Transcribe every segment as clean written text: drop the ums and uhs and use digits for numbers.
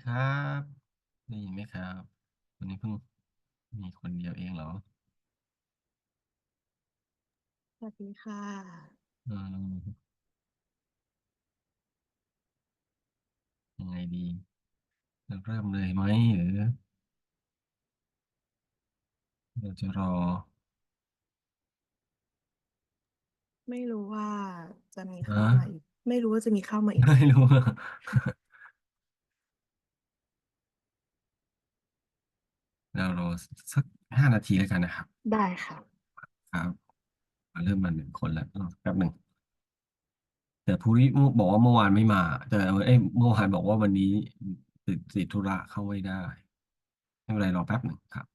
ครับได้ยินไหมครับวันนี้เพิ่งมีคนเดียวเองเหรอสวัสดีค่ะอืมยังไงดีเราเริ่มเลยไหมหรือเราจะรอไม่รู้ว่าจะมีนะเข้ามาอีกไม่รู้ว่าจะมีเข้ามาอีกไหมไม่รู้เรารอสัก5 นาทีแล้วกันนะครับได้ค่ะครับมาเริ่มมา1 คนแล้วแป๊บหนึ่งแต่ผู้ที่บอกว่าเมื่อวานไม่มาแต่เมื่อวานบอกว่าวันนี้ติดธุระเข้าไม่ได้ไม่เป็นไรรอแป๊บหนึ่งครับ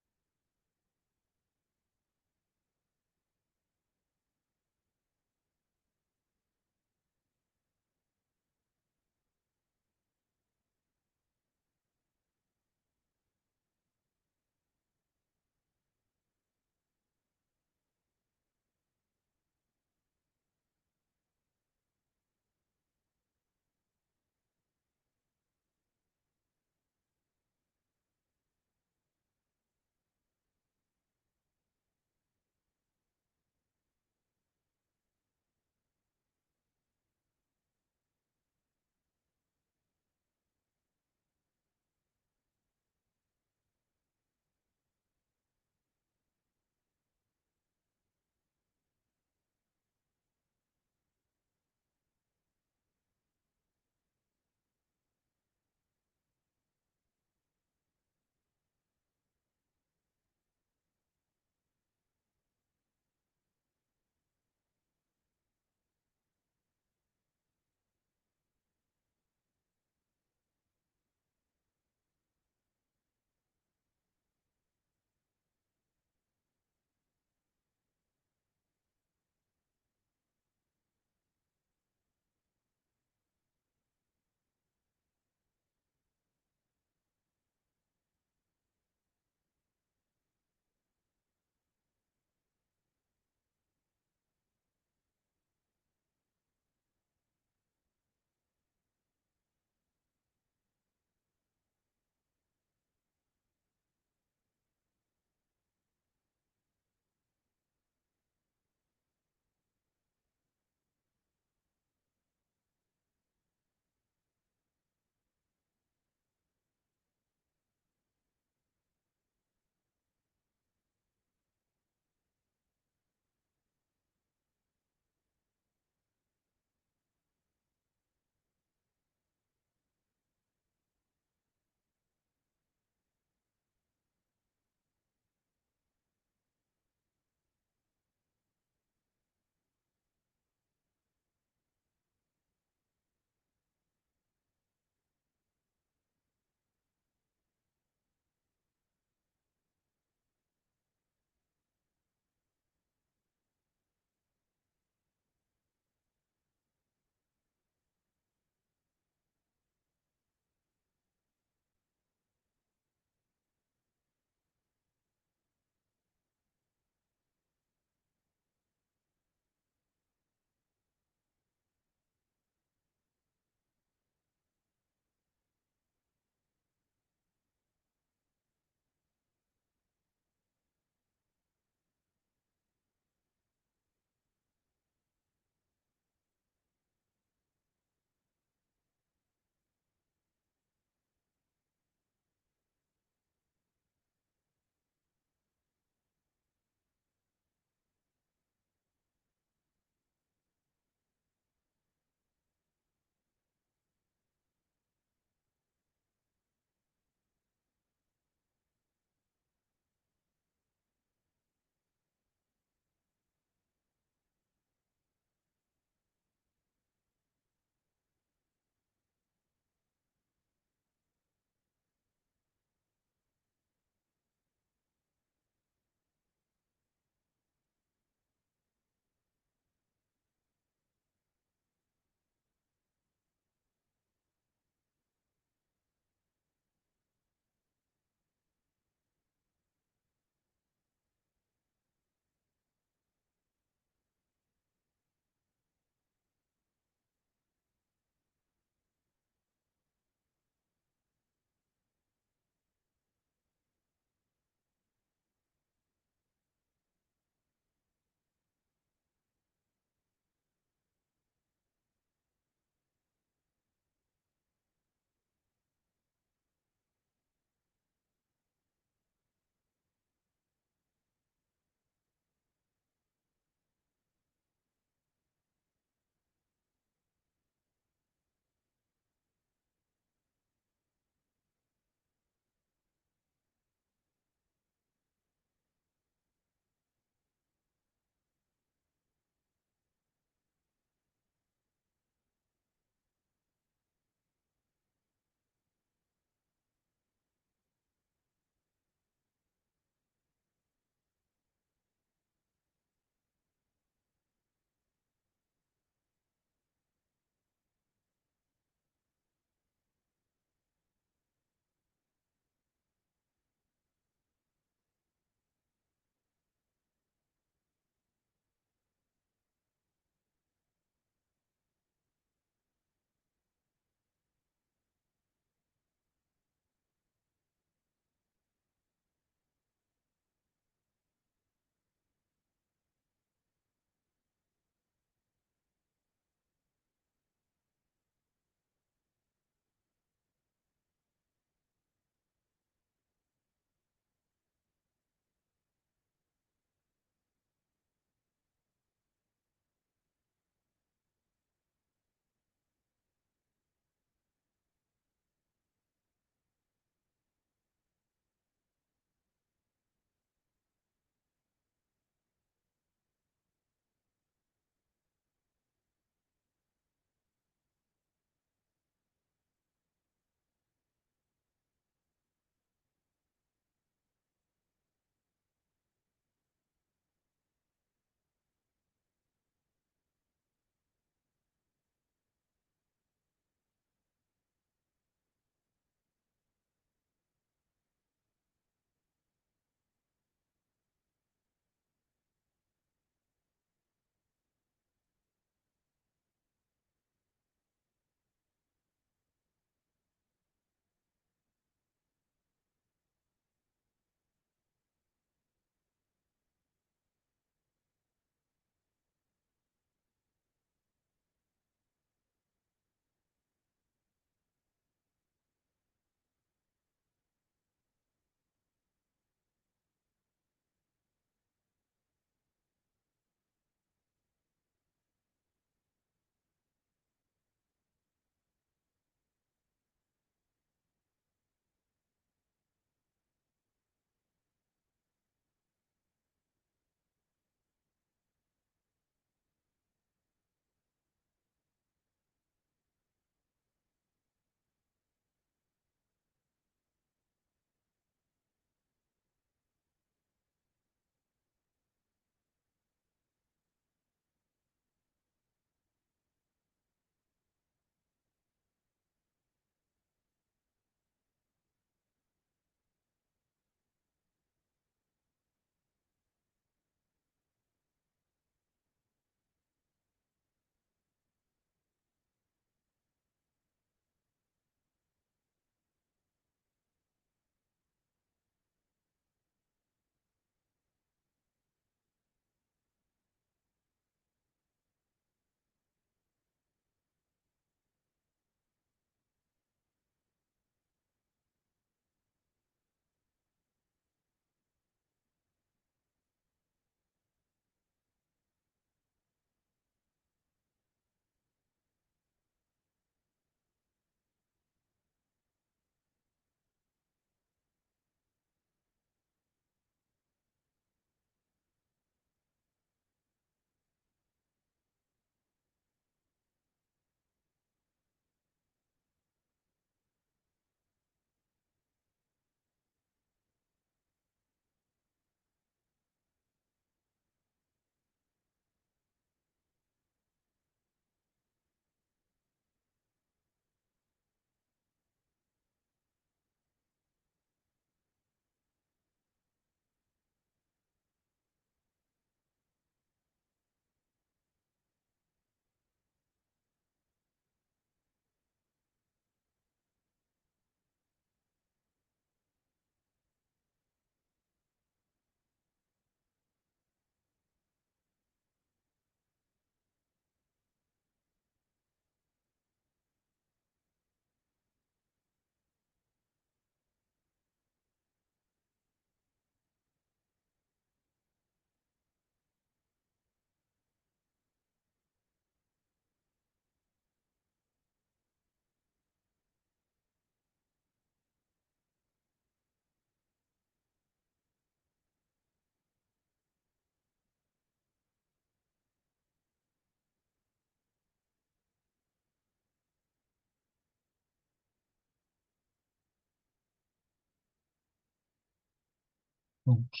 โอเค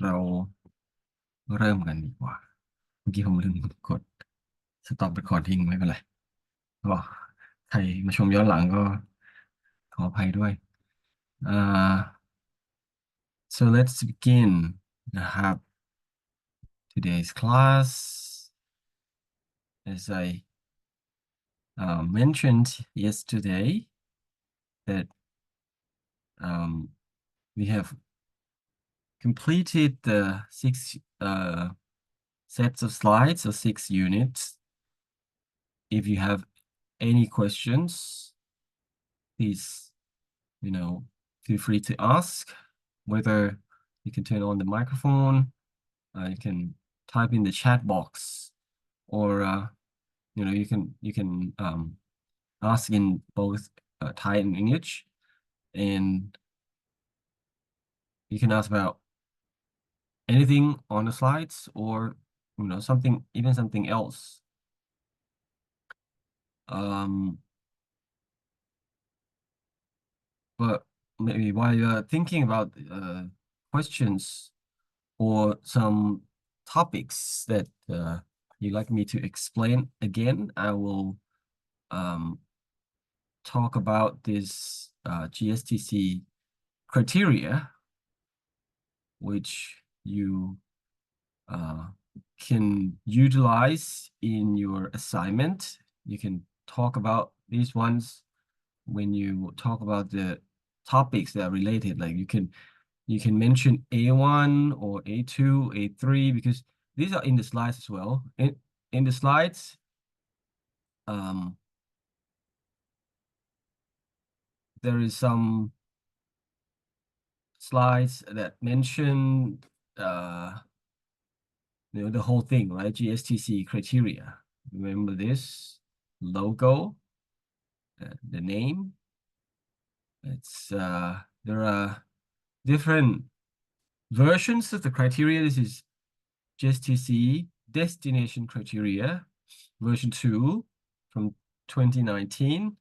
เราเริ่มกันดีกว่าเมื่อกี้ผมลืมกด stop recording ไม่เป็นไรก็ใครมาชมย้อนหลังก็ขออภัยด้วยอ่า so let's begin นะครับ today's class as I mentioned yesterday that um, we have completed the six sets of slides or 6 units. If you have any questions, please, you know, feel free to ask. Whether you can turn on the microphone, you can type in the chat box, or you can ask in both Thai and English, and you can ask about anything on the slides or something, even something else. Um, but maybe while you're thinking about questions or some topics that you'd like me to explain again, I will um, talk about this GSTC criteria, which you uh, can utilize in your assignment. You can talk about these ones when you talk about the topics that are related. Like you can mention A1 or A2, A3, because these are in the slides as well. In the slides, um, there is some slides that mention the whole thing, right? GSTC criteria. Remember this logo, the name. It's there are different versions of the criteria. This is GSTC destination criteria version 2 from 2019.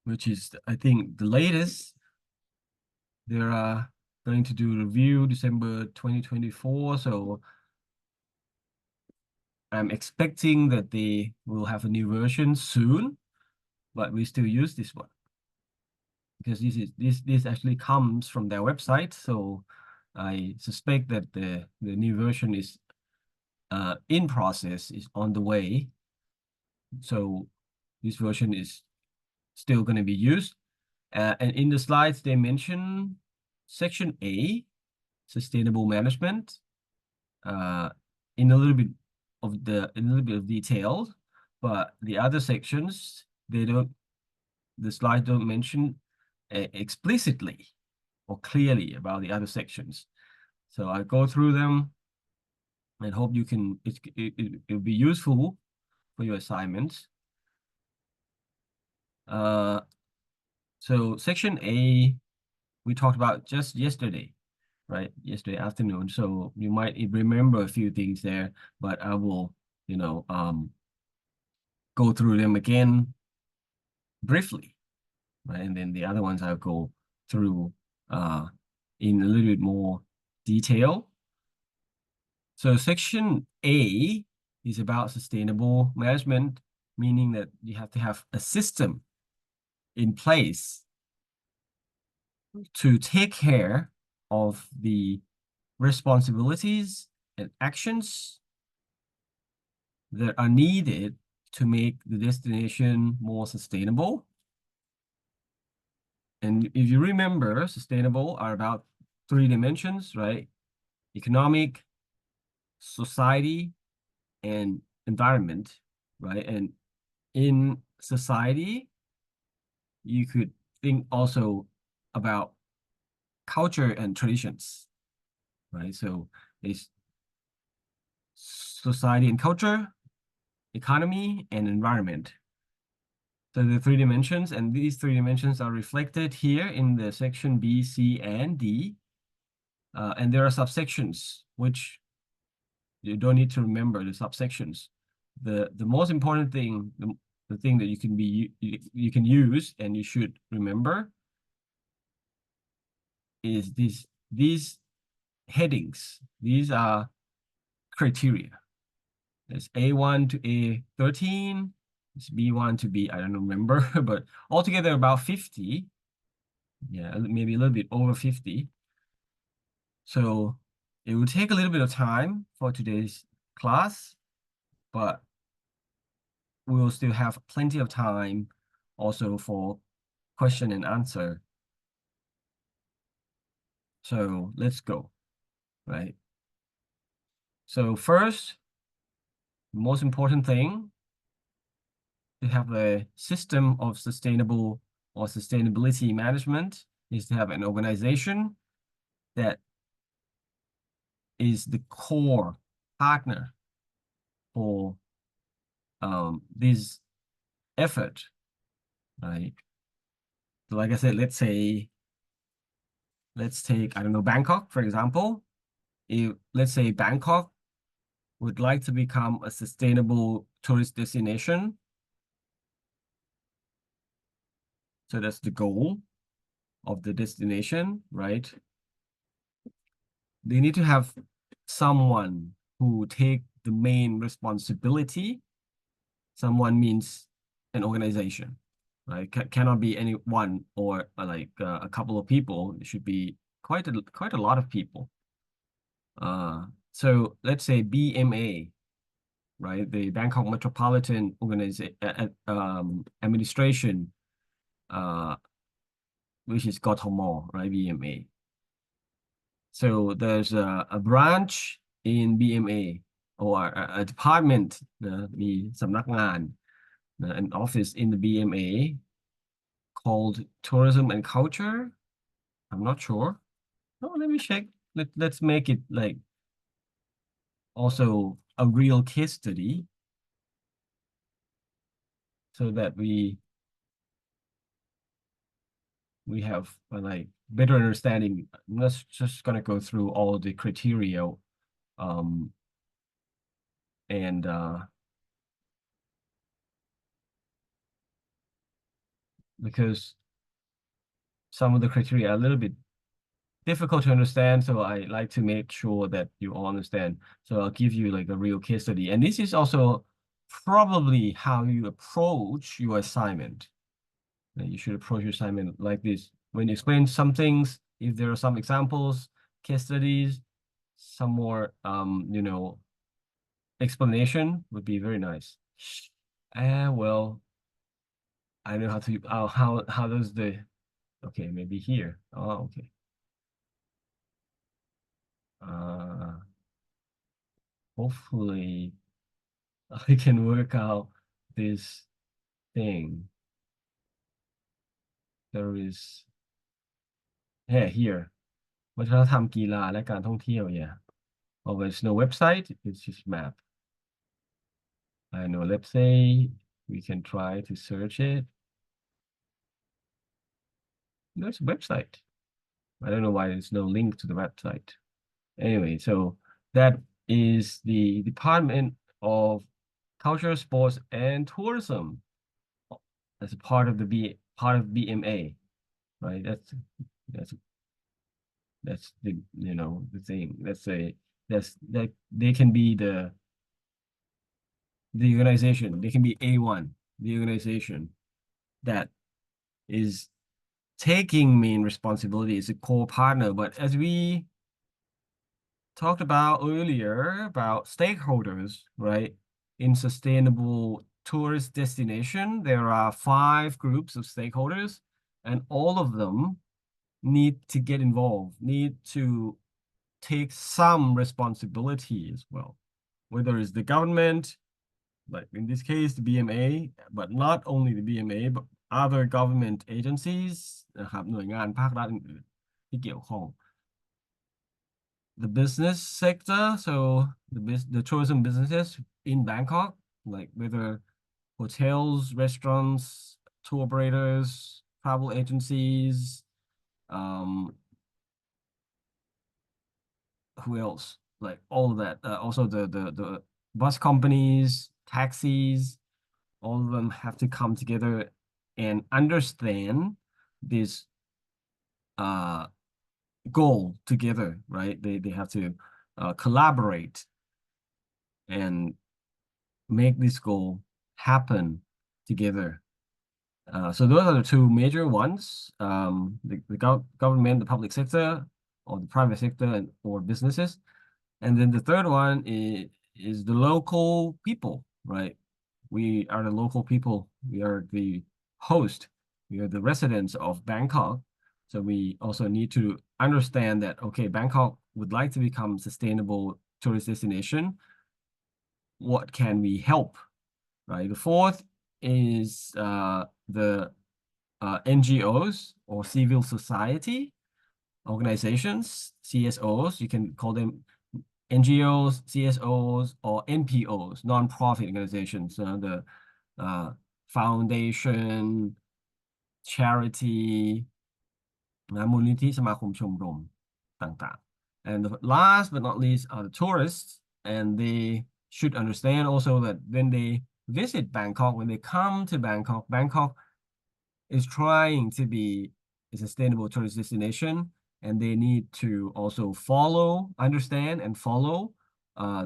Which is, I think, the latest. They're going to do review December 2024, so I'm expecting that they will have a new version soon, but we still use this one because this actually comes from their website. So I suspect that the new version is in process, is on the way. So this version is still going to be used. And in the slides, they mention section A, sustainable management, uh, in a little bit of detail, but the other sections, the slides don't mention explicitly or clearly about the other sections. So I go through them and hope it'll be useful for your assignments. So section A, we talked about just yesterday, right? Yesterday afternoon. So you might remember a few things there, but I will, go through them again briefly, right? And then the other ones I'll go through in a little bit more detail. So section A is about sustainable management, meaning that you have to have a system in place to take care of the responsibilities and actions that are needed to make the destination more sustainable. And if you remember, sustainable are about 3 dimensions, right? Economic, society, and environment, right? And in society, you could think also about culture and traditions, right? So it's society and culture, economy, and environment. So the 3 dimensions, and these 3 dimensions are reflected here in the section B, C, and D. And there are subsections, which you don't need to remember the subsections. The most important thing, the thing that you can use and you should remember is these headings. These are criteria. There's A1 to A13. It's B1 to B, I don't remember, but altogether about 50. Yeah, maybe a little bit over 50. So it will take a little bit of time for today's class, but we will still have plenty of time also for question and answer. So let's go, right? So first, most important thing to have a system of sustainable or sustainability management is to have an organization that is the core partner for this effort, right? So like I said, let's take, I don't know, Bangkok, for example. If let's say Bangkok would like to become a sustainable tourist destination, so that's the goal of the destination, right? They need to have someone who take the main responsibility. Someone means an organization, right? Cannot be anyone or like a couple of people. It should be quite a lot of people. So let's say BMA, right? The Bangkok Metropolitan Organization Administration, uh, which is Gotomo, right? BMA. So there's a branch in BMA or a department นะมีสำนักงาน an office in the BMA called Tourism and Culture. I'm not sure. Oh, let me check. Let's make it like also a real case study so that we have like better understanding. I'm just gonna go through all the criteria um and because some of the criteria are a little bit difficult to understand, so I like to make sure that you all understand. So I'll give you like a real case study. And this is also probably how you approach your assignment. You should approach your assignment like this. When you explain some things, if there are some examples, case studies, some more explanation would be very nice. Well, I know how to how does the okay, maybe here. Oh, okay. Uh Hopefully I can work out this thing. There is yeah here วัฒนธรรมกีฬาและการท่องเที่ยว yeah. Oh, there's no website. It's just map. I know. Let's say we can try to search it. There's a website. I don't know why there's no link to the website. Anyway, so that is the Department of Culture, Sports, and Tourism as a part of the part of BMA, right? That's that's the the thing. Let's say that they can be the organization. They can be A1, the organization that is taking main responsibility as a core partner. But as we talked about earlier about stakeholders, right? In sustainable tourist destination, there are 5 groups of stakeholders, and all of them need to get involved, need to take some responsibility as well, whether it's the government, like in this case, the BMA, but not only the BMA, but other government agencies นะครับหน่วยงานภาครัฐอื่นๆที่เกี่ยวข้อง the business sector, so the tourism businesses in Bangkok, like whether hotels, restaurants, tour operators, travel agencies, um, who else? Like all of that. Also the bus companies, taxis, all of them have to come together and understand this uh, goal together, right? They have to collaborate and make this goal happen together. So those are the two major ones: the government, the public sector, or the private sector, and or businesses. And then the third one is the local people, right? We are the local people. We are the host. We are the residents of Bangkok. So we also need to understand that, okay, Bangkok would like to become sustainable tourist destination. What can we help, right? The fourth is the NGOs or civil society organizations, CSOs. You can call them NGOs, CSOs, or NPOs, non-profit organizations. The uh, foundation, charity, นะมูลนิธิสมาคมชมรมต่างๆ and the last but not least are the tourists, and they should understand also that when they visit Bangkok, when they come to Bangkok, Bangkok is trying to be a sustainable tourist destination, and they need to also follow, understand, and follow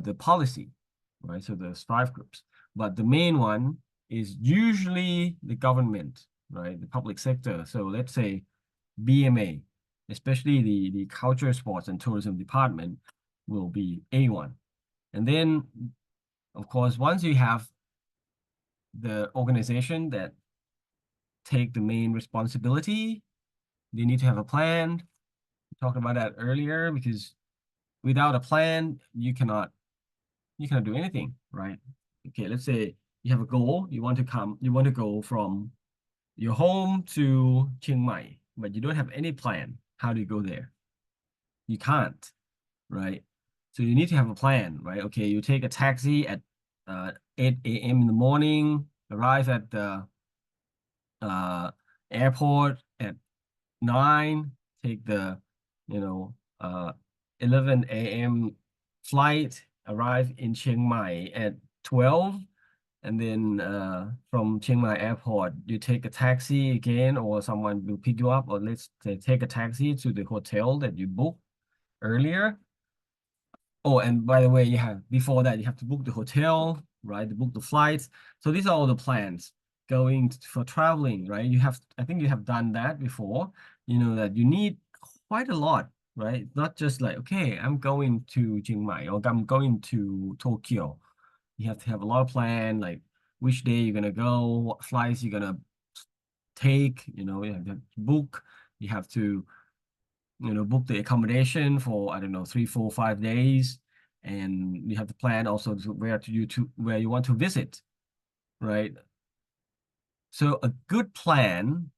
the policy, right? So there's five groups, but the main one is usually the government, right? The public sector. So let's say BMA, especially the Culture, Sports, and Tourism Department, will be A1. And then, of course, once you have the organization that take the main responsibility, they need to have a plan. We talked about that earlier because without a plan, you cannot do anything, right? Okay, let's say you have a goal, you want to go from your home to Chiang Mai, but you don't have any plan. How do you go there? You can't, right? So you need to have a plan, right? Okay, you take a taxi at 8 a.m. in the morning, arrive at the airport at 9, take the, you know, 11 a.m. flight, arrive in Chiang Mai at 12, and then from Chiang Mai airport, you take a taxi again, or someone will pick you up, or let's say take a taxi to the hotel that you booked earlier. Oh, and by the way, before that, you have to book the hotel, right? To book the flights. So these are all the plans for traveling, right? I think you have done that before. You know that you need quite a lot, right? It's not just like, okay, I'm going to Chiang Mai or I'm going to Tokyo. You have to have a lot of plan, like which day you're gonna go, what flights you're gonna take, you have to book, you have to book the accommodation for, I don't know, 3, 4, 5 days, and you have to plan also where you want to visit, right? So a good plan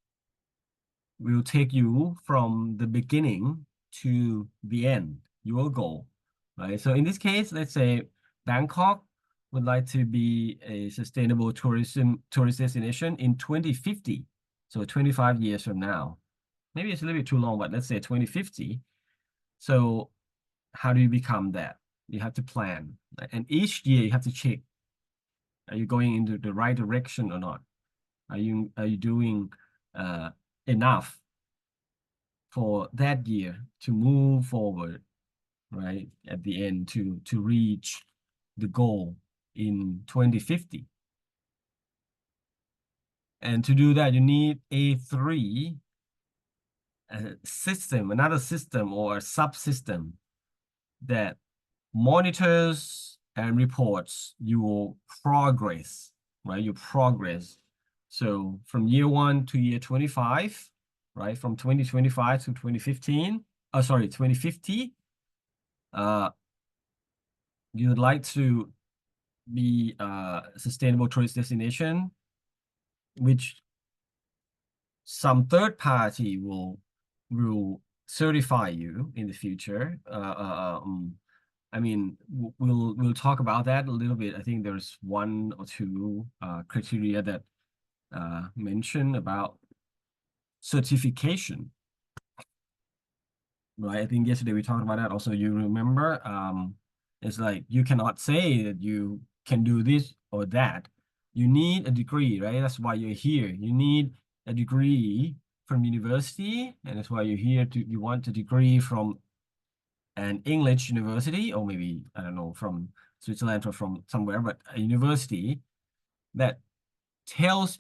will take you from the beginning to the end, your goal, right? So in this case, let's say Bangkok would like to be a sustainable tourist destination in 2050. So 25 years from now. Maybe it's a little bit too long, but let's say 2050. So how do you become that? You have to plan. And each year you have to check, are you going into the right direction or not? Are you doing uh, enough for that year to move forward, right? At the end to reach the goal in 2050. And to do that, you need another system or a subsystem that monitors and reports your progress, right? Your progress. So from year 1 to year 25, right? From 2025 to 2015, 2050, uh, you would like to be a sustainable tourist destination, which some third party will certify you in the future. I mean, we'll talk about that a little bit. I think there's one or two criteria that mention about certification, right? I think yesterday we talked about that. Also, you remember, it's like you cannot say that you can do this or that. You need a degree, right? That's why you're here. You need a degree from university, and that's why you're here you want a degree from an English university, or maybe, I don't know, from Switzerland or from somewhere, but a university that tells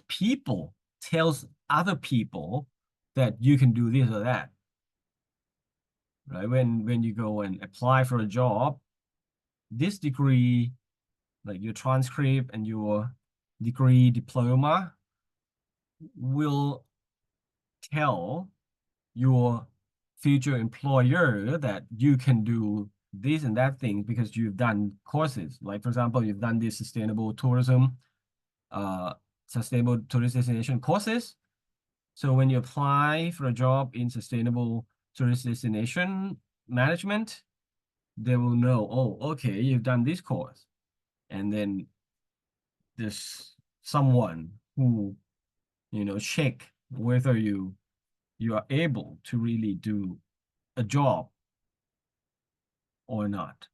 other people that you can do this or that, right? When you go and apply for a job, this degree, like your transcript and your degree diploma, will tell your future employer that you can do this and that thing because you've done courses. Like, for example, you've done this uh, sustainable tourist destination courses. So when you apply for a job in sustainable tourist destination management, they will know, oh, okay, you've done this course. And then there's someone who, check whether you are able to really do a job or not.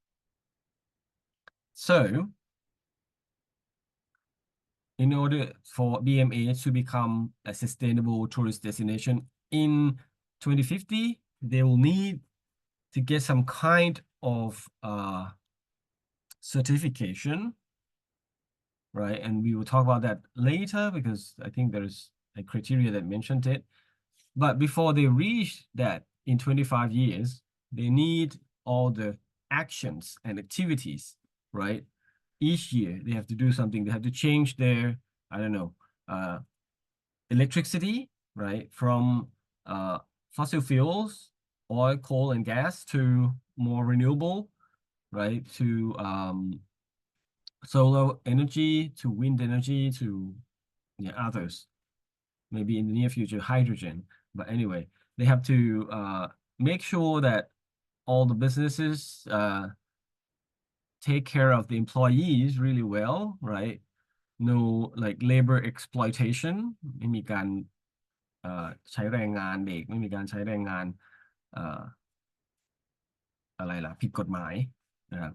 So in order for BMA to become a sustainable tourist destination in 2050, they will need to get some kind of certification, right? And we will talk about that later because I think there's a criteria that mentioned it. But before they reach that in 25 years, they need all the actions and activities, right? Each year they have to do something. They have to change their, I don't know, uh, electricity, right? From fossil fuels, oil, coal, and gas to more renewable, right? To solar energy, to wind energy, to others. Maybe in the near future, hydrogen. But anyway, they have to make sure that all the businesses take care of the employees really well, right? No like labor exploitation ไม่มีการใช้แรงงานเด็กไม่มีการใช้แรงงานเอ่ออะไรล่ะผิดกฎหมายนะครับ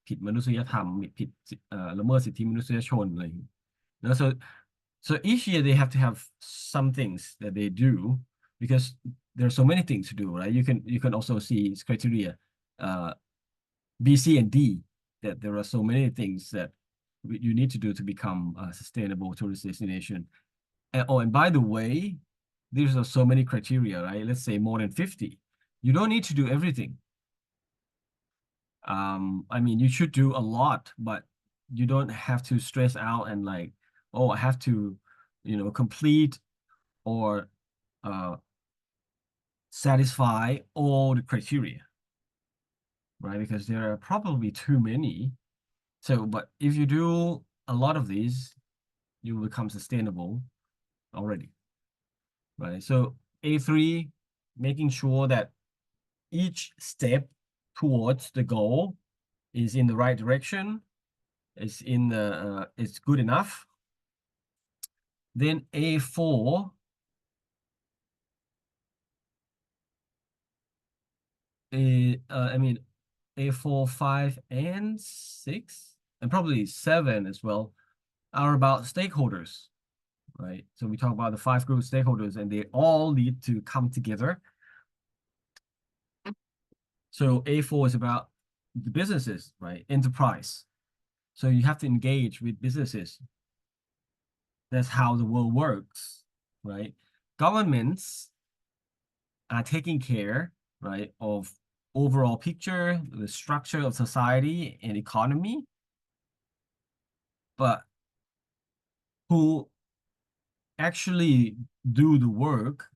ผิดมนุษยธรรมผิดละเมิดสิทธิมนุษยชนอะไรอย่างเงี้ยแล้ว so each year they have to have some things that they do because there's so many things to do, right? You can also see its criteria uh, B, C, and D, that there are so many things that you need to do to become a sustainable tourist destination. And by the way, these are so many criteria, right? Let's say more than 50. You don't need to do everything. I mean, you should do a lot, but you don't have to stress out and like, oh, I have to, complete or uh, satisfy all the criteria, right? Because there are probably too many. So, but if you do a lot of these, you will become sustainable already, right? So A3, making sure that each step towards the goal is in the right direction, it's good enough. Then A4, I mean, A4, 5, and 6, and probably 7 as well, are about stakeholders, right? So we talk about the 5 group stakeholders, and they all need to come together. So A4 is about the businesses, right? Enterprise. So you have to engage with businesses. That's how the world works, right? Governments are taking care, right, of overall picture, the structure of society and economy, but who actually do the work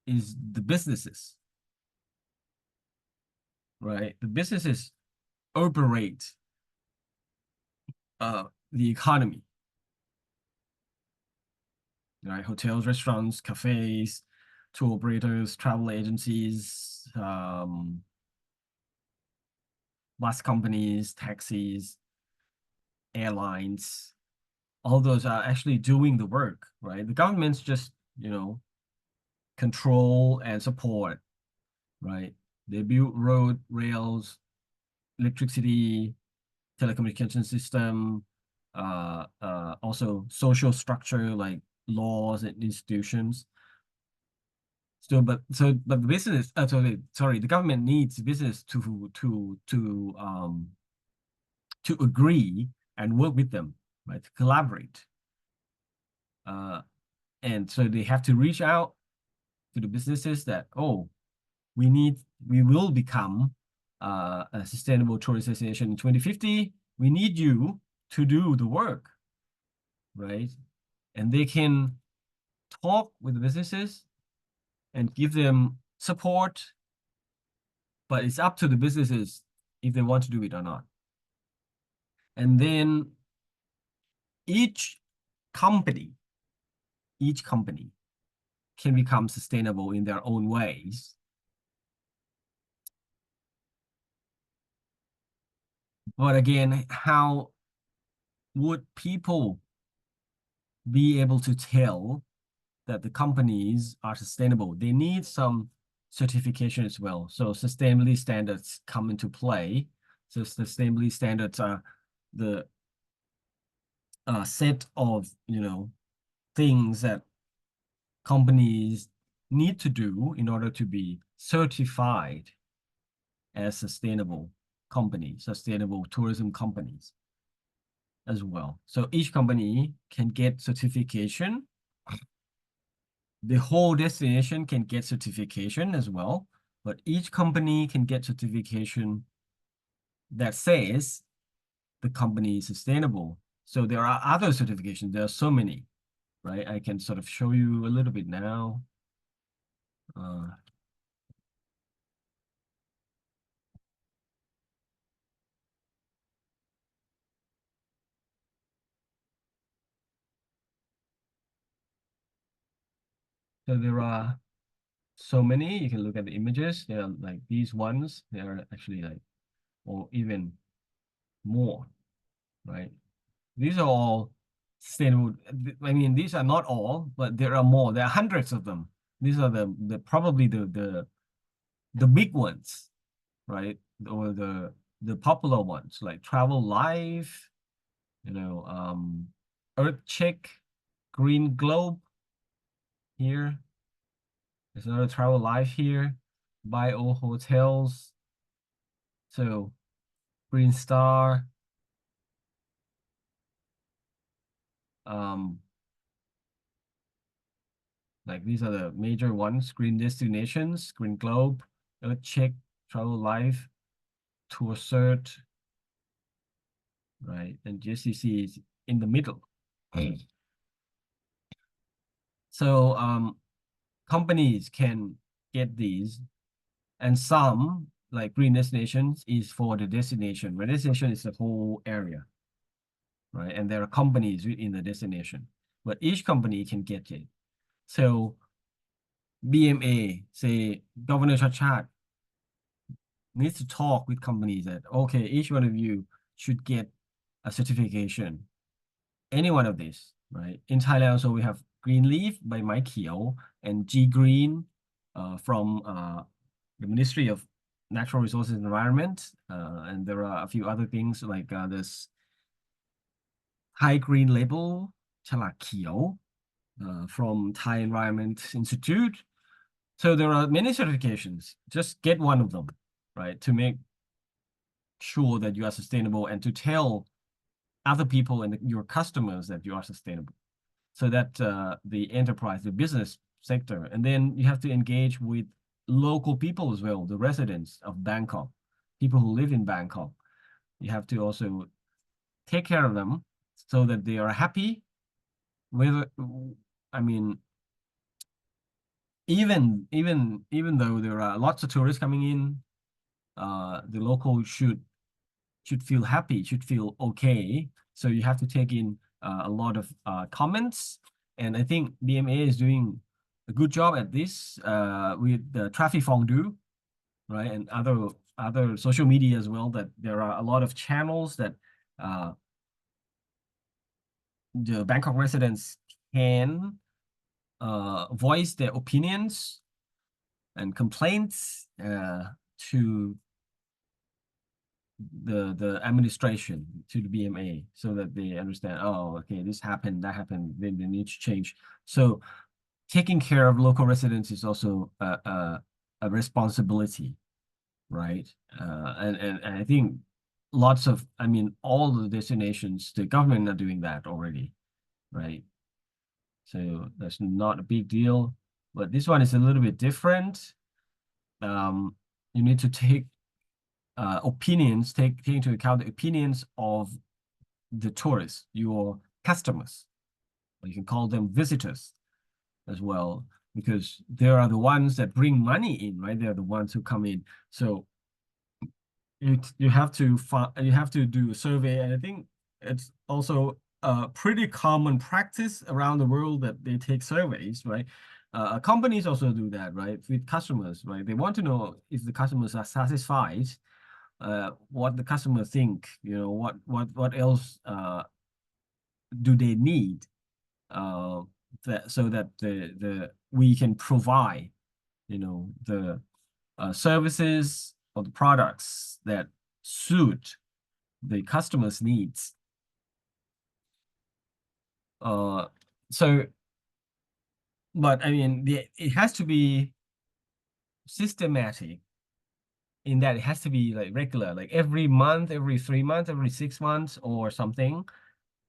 is the businesses, right? The businesses operate the economy, right? Hotels, restaurants, cafes, tour operators, travel agencies, bus companies, taxis, airlines, all those are actually doing the work, right? The government's just, control and support, right? They build road, rails, electricity, telecommunication system, also social structure like laws and institutions. But the business, sorry, the government needs business to agree and work with them, right? To collaborate. Uh, and so they have to reach out to the businesses that, oh, we will become a sustainable tourist destination in 2050. We need you to do the work, right? And they can talk with the businesses and give them support, but it's up to the businesses if they want to do it or not. And then each company, each company can become sustainable in their own ways. But again, how would people be able to tell that the companies are sustainable? They need some certification as well. So sustainability standards come into play. So sustainability standards are the set of, things that companies need to do in order to be certified as sustainable companies, sustainable tourism companies as well. So each company can get certification. The whole destination can get certification as well, but each company can get certification that says the company is sustainable. So there are other certifications. There are so many, right? I can sort of show you a little bit now. Uh, so there are so many. You can look at the images. There are like these ones. They are actually like, or even more, right? These are all sustainable. I mean, these are not all, but there are more. There are hundreds of them. These are the probably the big ones, right? Or the popular ones like Travel Life, you know, Earth Check, Green Globe here. There's another Travel Life here. Bio Hotels. So Green Star. Um, like these are the major ones: Green Destinations, Green Globe, Earth Check, Travel Life, Tour Cert, right? And GCC is in the middle. So companies can get these, and some like Green Destinations is for the destination. Where destination is the whole area, right? And there are companies within the destination, but each company can get it. So BMA, say Governor Chachad needs to talk with companies that, okay, each one of you should get a certification, any one of these, right? In Thailand, also we have Green Leaf by Mai Kiao and G Green from the Ministry of Natural Resources and Environment. And there are a few other things like this Thai Green Label, Chalak Kiao, from Thai Environment Institute. So there are many certifications. Just get one of them, right? To make sure that you are sustainable and to tell other people and your customers that you are sustainable. So that the enterprise, the business sector, and then you have to engage with local people as well, the residents of Bangkok, people who live in Bangkok. You have to also take care of them so that they are happy with, I mean, even though there are lots of tourists coming in, the local should feel happy, should feel okay. So you have to take in a lot of comments. And I think BMA is doing a good job at this with the traffic fondue, right? And other social media as well, that there are a lot of channels that uh, the Bangkok residents can voice their opinions and complaints to the administration to the BMA so that they understand, oh, okay, this happened, that happened, then they need to change. So taking care of local residents is also a responsibility, right? And I think lots of, I mean, all the destinations, the government are doing that already, right? So that's not a big deal. But this one is a little bit different. Um, you need to take opinions, take into account the opinions of the tourists, your customers. Or you can call them visitors as well, because they are the ones that bring money in, right? They're the ones who come in. So you have to you have to do a survey, and I think it's also a pretty common practice around the world that they take surveys, right? Companies also do that, right, with customers, right? They want to know if the customers are satisfied, what the customer think, what else do they need, uh, so that the we can provide, the services or the products that suit the customer's needs. Uh, so, but I mean, it has to be systematic in that it has to be like regular, like every month, every 3 months, every 6 months, or something.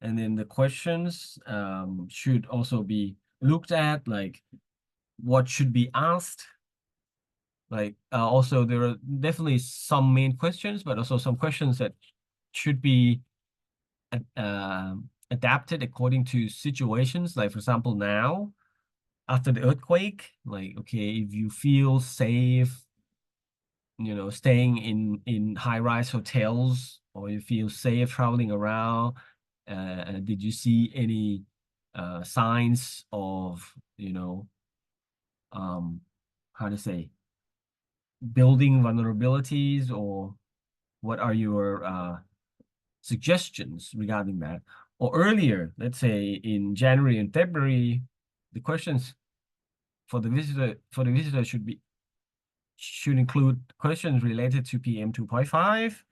And then the questions should also be looked at, like what should be asked. Like also, there are definitely some main questions, but also some questions that should be adapted according to situations. Like for example, now after the earthquake, like okay, if you feel safe, staying in high-rise hotels, or you feel safe traveling around, did you see any signs of, um, how to say, building vulnerabilities, or what are your suggestions regarding that? Or earlier, let's say in January and February, the questions for the visitor should include questions related to PM 2.5,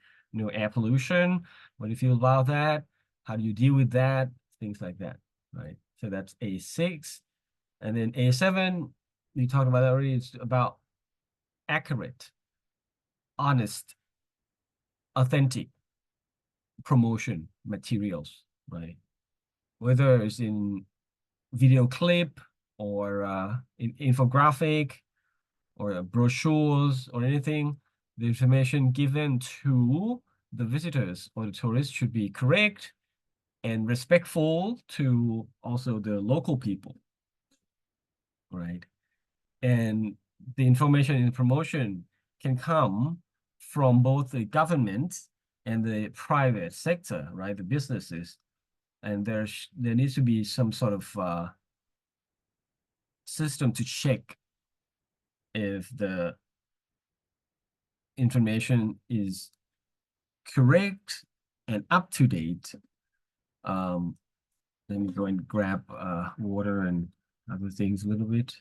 air pollution. What do you feel about that? How do you deal with that? Things like that, right? So that's A6. And then A7, we talked about already, it's about accurate, honest, authentic promotion materials, right? Whether it's in video clip, or in infographic, or brochures, or anything, the information given to the visitors or the tourists should be correct and respectful to also the local people, right? And the information in the promotion can come from both the government and the private sector, right? The businesses. And there needs to be some sort of system to check if the information is correct and up to date. Um, Let me go and grab water and other things a little bit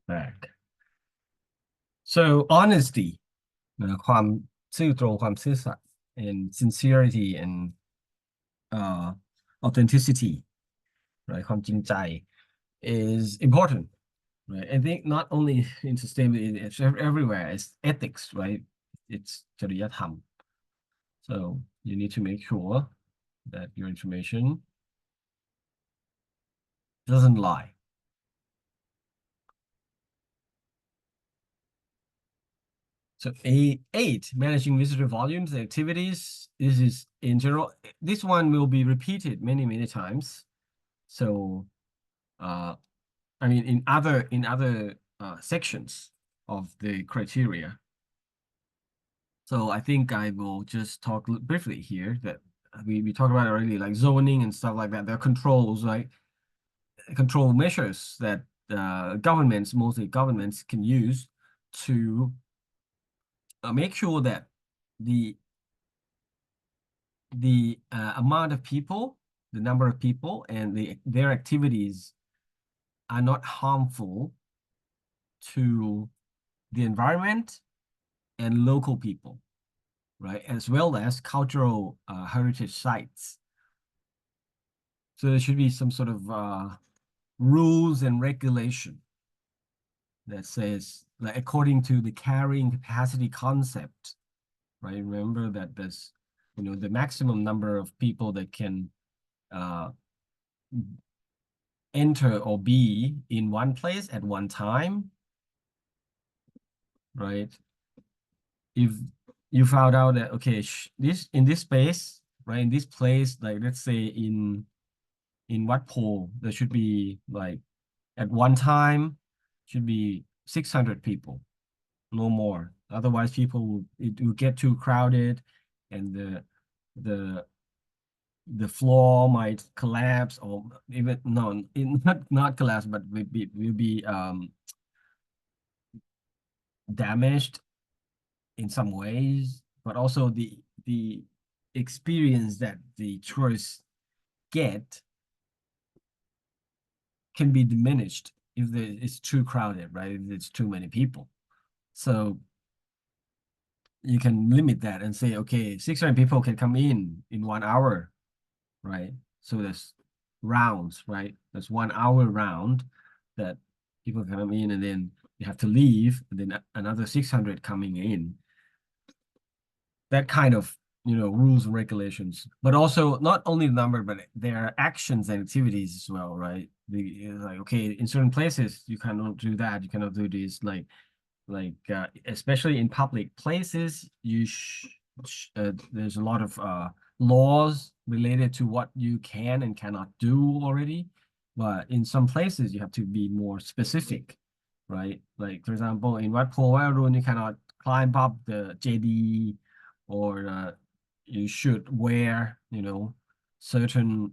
back. So honesty, ความซื่อตรงความซื่อสัตย์ and sincerity, and uh, authenticity, right? ความจริงใจ is important, right? I think not only in sustainability, it's everywhere. It's ethics, right? It's จริยธรรม. So you need to make sure that your information doesn't lie. So A8, managing visitor volumes and activities. This is in general, this one will be repeated many, many times. So uh, I mean, in other sections of the criteria. So I think I will just talk briefly here that we talked about already, like zoning and stuff like that. There are controls, like control measures that governments, mostly governments, can use to make sure that the amount of people, the number of people, and their activities are not harmful to the environment and local people, right? As well as cultural heritage sites. So there should be some sort of rules and regulation that says, like, according to the carrying capacity concept, right? Remember that there's, the maximum number of people that can uh, enter or be in one place at one time, right? If you found out that, okay, this in this space, right, in this place, like let's say in Wat Po, there should be like at one time should be 600 people, no more. Otherwise, it will get too crowded, and the the floor might collapse, or even no, not collapse, but will be damaged in some ways. But also the experience that the tourists get can be diminished if it's too crowded, right? If it's too many people. So you can limit that and say, okay, 600 people can come in 1 hour, right? So there's rounds, right? There's 1 hour round that people can come in, and then you have to leave, and then another 600 coming in. That kind of, rules and regulations, but also not only the number, but their actions and activities as well, right? Like, okay, in certain places you cannot do that, you cannot do this, like especially in public places, there's a lot of laws related to what you can and cannot do already. But in some places, you have to be more specific, right? Like, for example, in Wat Po Warun, you cannot climb up the JD, or you should wear, certain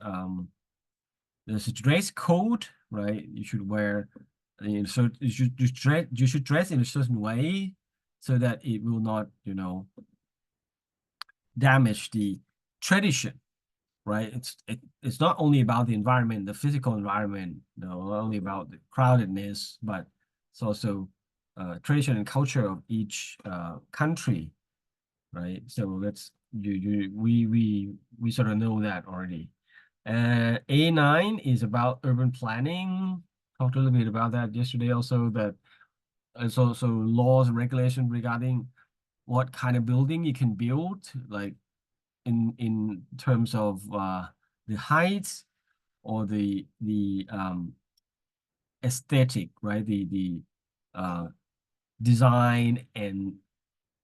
there's a dress code, right? You should wear, so you should dress in a certain way so that it will not, damage the tradition, right? It's not only about the environment, the physical environment, not only about the crowdedness, but it's also tradition and culture of each country, right? So that's we sort of know that already. A9 is about urban planning. Talked a little bit about that yesterday also, that it's also laws and regulations regarding what kind of building you can build, like in terms of the heights, or the aesthetic, right? The uh, design and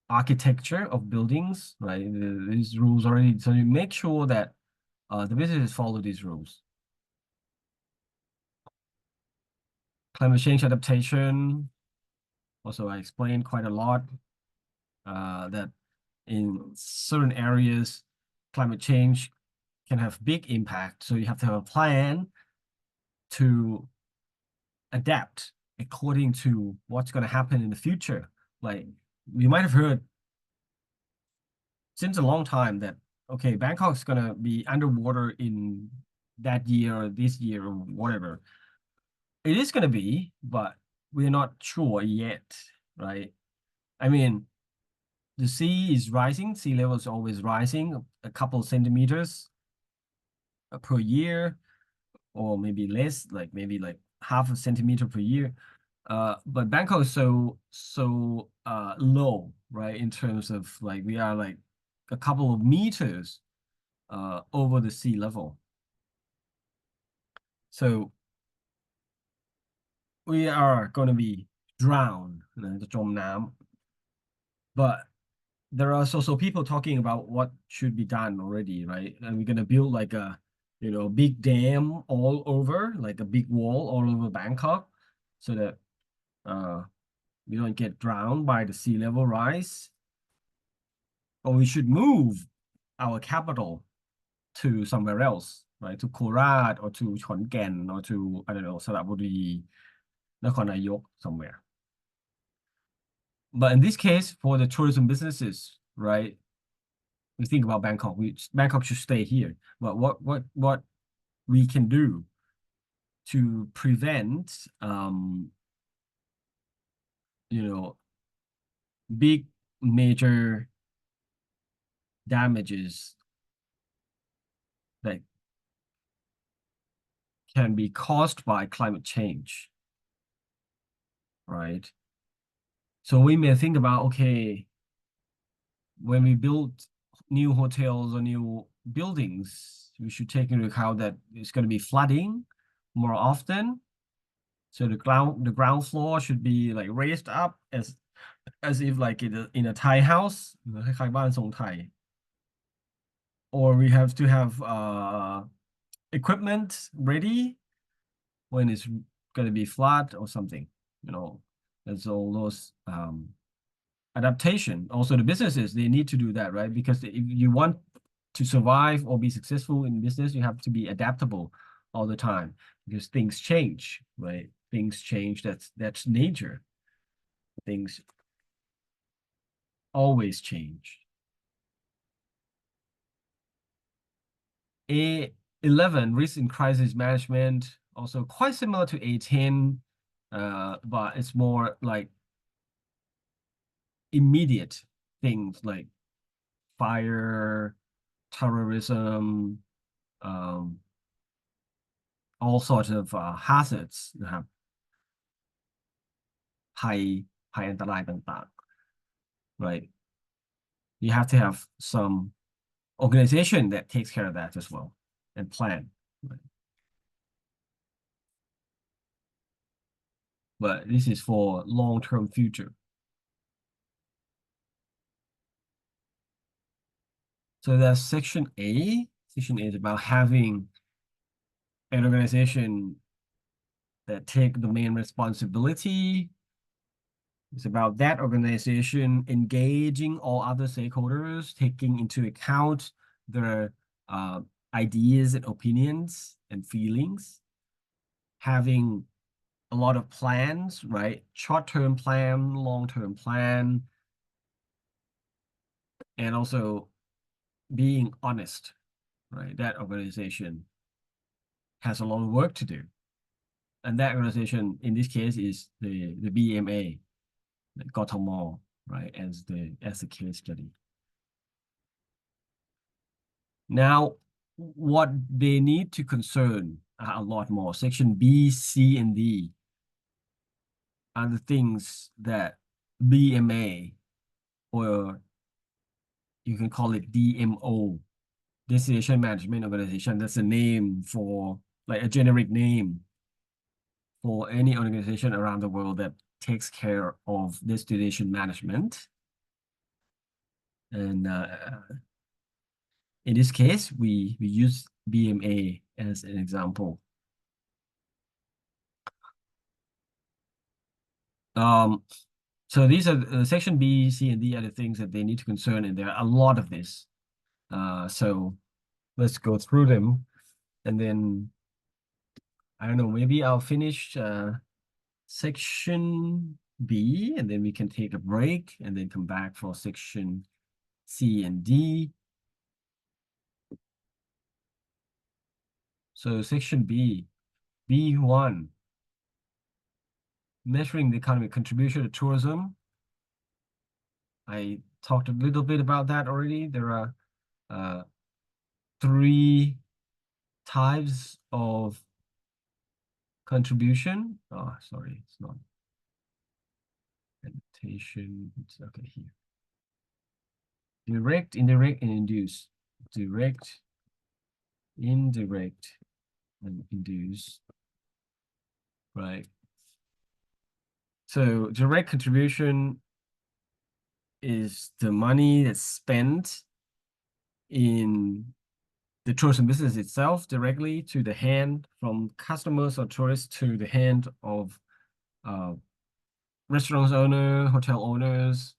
architecture of buildings, right? These rules already, so you make sure that the businesses follow these rules. Climate change adaptation. Also, I explained quite a lot that in certain areas, climate change can have big impact. So you have to have a plan to adapt according to what's going to happen in the future. Like, you might have heard since a long time that, okay, Bangkok's going to be underwater in that year or this year or whatever. It is going to be, but we're not sure yet, right? I mean, the sea is rising, sea level is always rising a couple centimeters per year, or maybe less, like maybe like half a centimeter per year. But Bangkok is so low, right? In terms of, like, we are like a couple of meters over the sea level. So we are going to be drowned, จะจมน้ำ but there are also people talking about what should be done already, right? And we're gonna build like a, big dam all over, like a big wall all over Bangkok, so that uh we don't get drowned by the sea level rise. Or we should move our capital to somewhere else, right? To Korat, or to Khon or to, I don't know, Saraburi, Nakhon Nayok, somewhere. But in this case, for the tourism businesses, right? We think about Bangkok. Bangkok should stay here. But what we can do to prevent you know big major damages that can be caused by climate change, right? So we may think about, okay, when we build new hotels or new buildings, we should take into account that it's going to be flooding more often. So the ground floor should be like raised up as if like in a Thai house, คล้ายๆบ้านทรงไทย or we have to have equipment ready when it's going to be flat or something, you know. There's all those adaptation. Also, the businesses, they need to do that, right? Because if you want to survive or be successful in business, you have to be adaptable all the time because things change, right? Things change. That's nature. Things always change. A11, risk and crisis management, also quite similar to A10, but it's more like immediate things like fire, terrorism, um, all sorts of hazards นะครับภัยภัยอันตรายต่างๆ right? You have to have some organization that takes care of that as well and plan. Right? But this is for long-term future. So that's section A. Section A is about having an organization that take the main responsibility. It's about that organization engaging all other stakeholders, taking into account their uh, ideas and opinions and feelings, having a lot of plans, right? Short-term plan, long-term plan, and also being honest, right? That organization has a lot of work to do. And that organization, in this case, is the BMA, the Gothamall, right, as the case study. Now, what they need to concern a lot more. Section B, C, and D are the things that BMA, or you can call it DMO, Destination Management Organization. That's a name for, like, a generic name for any organization around the world that takes care of destination management. And in this case, we use BMA as an example. So these are section B, C, and D are the things that they need to concern, and there are a lot of this. So let's go through them, and then I don't know, maybe I'll finish section B, and then we can take a break, and then come back for section C and D. So section B, B1, measuring the economic contribution to tourism. I talked a little bit about that already. There are three types of contribution. Oh, sorry, it's not annotation. It's okay here. Direct, indirect, and induce. Direct, indirect, and induce. Right. So direct contribution is the money that's spent in the tourism business itself directly to the hand from customers or tourists to the hand of restaurant owner, hotel owners,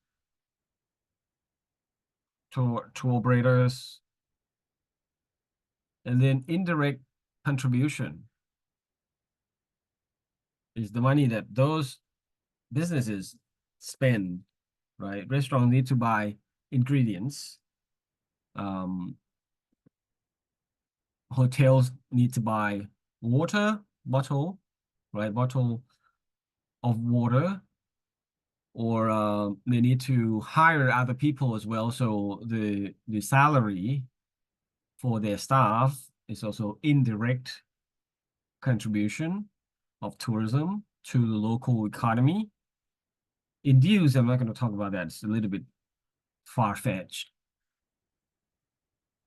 tour operators, and then indirect contribution is the money that those businesses spend, right? Restaurants need to buy ingredients. Hotels need to buy water, bottle, right? Bottle of water, or they need to hire other people as well. So the salary for their staff is also indirect contribution of tourism to the local economy. In dues, I'm not going to talk about that. It's a little bit far-fetched.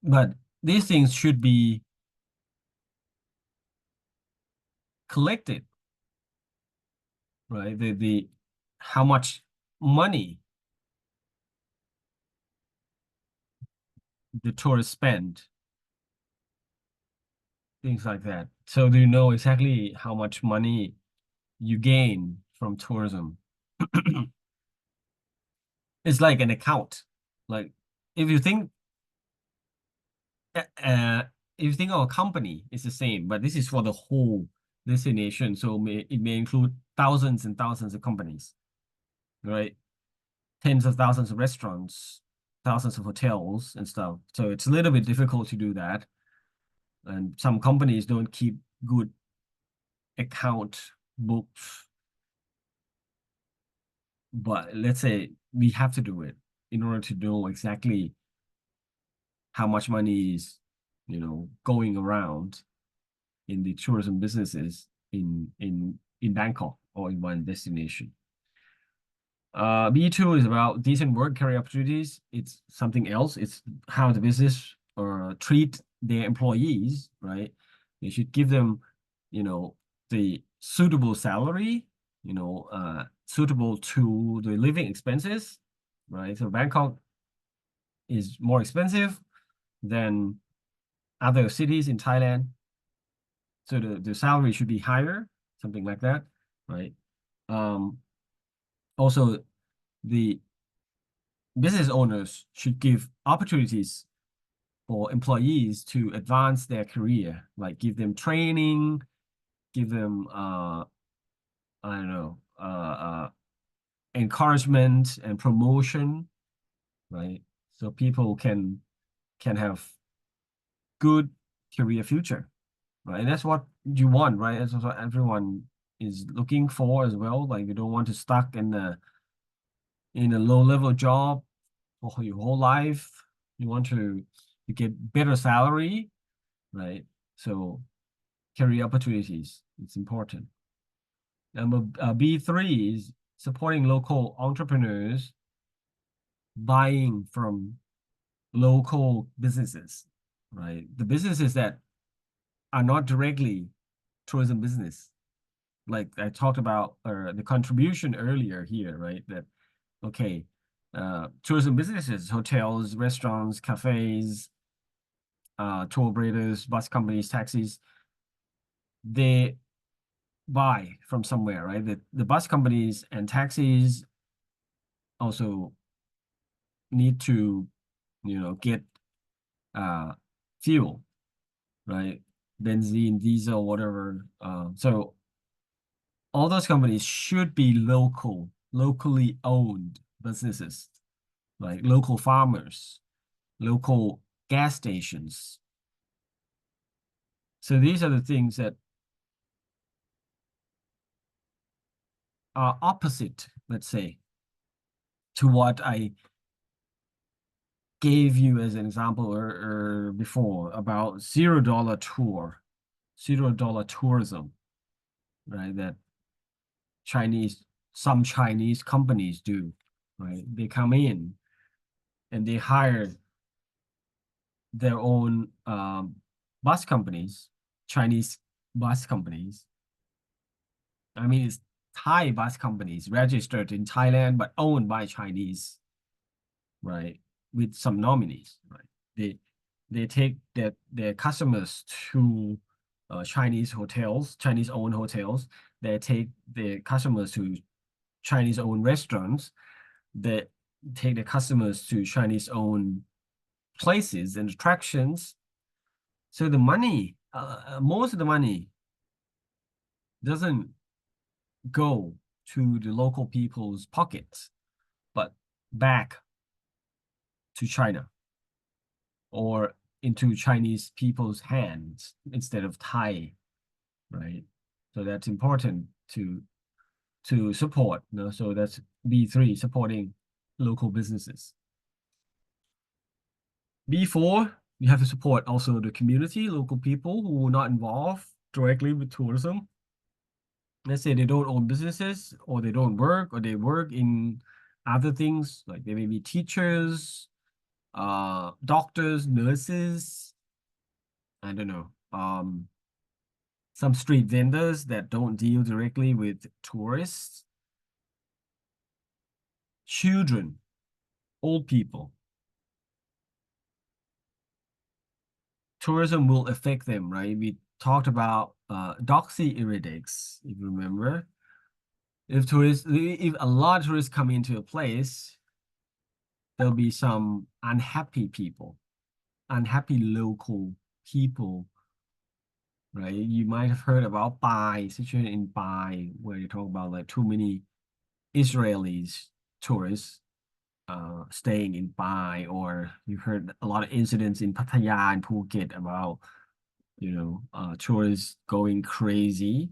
But these things should be collected, right? The how much money the tourists spend, things like that. So do you know exactly how much money you gain from tourism? It's like an account. Like if you think uh, uh, if you think of a company, it's the same, but this is for the whole destination. So it may include thousands and thousands of companies, right? Tens of thousands of restaurants, thousands of hotels and stuff. So it's a little bit difficult to do that. And some companies don't keep good account books, but let's say we have to do it in order to know exactly how much money is, going around in the tourism businesses in Bangkok or in one destination. B2 is about decent work career opportunities. It's something else. It's how the business or treat their employees, right? They should give them, the suitable salary, suitable to the living expenses, right? So Bangkok is more expensive than other cities in Thailand. So the salary should be higher, something like that, right? Um, Also, the business owners should give opportunities for employees to advance their career, like give them training, give them I don't know, encouragement and promotion, right? So people can have good career future, right? And that's what you want, right? That's what everyone is looking for as well. Like you don't want to stuck in a low level job for your whole life. You want to get better salary, right? So career opportunities, it's important. Number B3 is supporting local entrepreneurs, buying from local businesses, right? The businesses that are not directly tourism business, like I talked about the contribution earlier here, right? That okay, tourism businesses, hotels, restaurants, cafes, tour operators, bus companies, taxis, they buy from somewhere, right? The bus companies and taxis also need to, get uh fuel, right? Benzene, diesel, whatever. So all those companies should be locally owned businesses, like local farmers, local gas stations. So these are the things that are opposite, let's say, to what I gave you as an example or before about $0 tour, $0 tourism, right? That Chinese, some Chinese companies do, right? They come in and they hire their own bus companies, Chinese bus companies. I mean, it's Thai bus companies registered in Thailand but owned by Chinese, right? With some nominees, right? They take their customers to Chinese hotels, Chinese owned hotels. They take their customers to Chinese owned restaurants. They take their customers to Chinese owned places and attractions. So the money, most of the money doesn't go to the local people's pockets, but back to China or into Chinese people's hands instead of Thai, right? So that's important to support. No? So that's B3, supporting local businesses. B4, you have to support also the community, local people who are not involved directly with tourism. Let's say they don't own businesses or they don't work or they work in other things, like they may be teachers, doctors, nurses, I don't know, some street vendors that don't deal directly with tourists, children, old people. Tourism will affect them, right? We talked about doxyiridics, if you remember. If a lot of tourists come into a place, there'll be some unhappy people, unhappy local people, right? You might have heard about Pai, situation in Pai, where you talk about like too many Israelis tourists staying in Pai, or you heard a lot of incidents in Pattaya and Phuket about, tourists going crazy.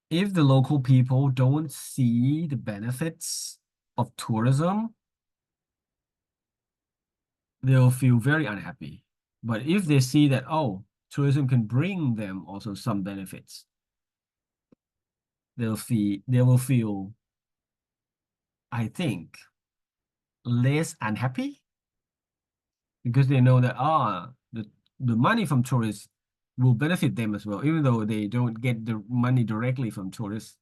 If the local people don't see the benefits of tourism, they'll feel very unhappy. But if they see that, oh, tourism can bring them also some benefits, they will feel, I think, less unhappy because they know that the money from tourists will benefit them as well, even though they don't get the money directly from tourists,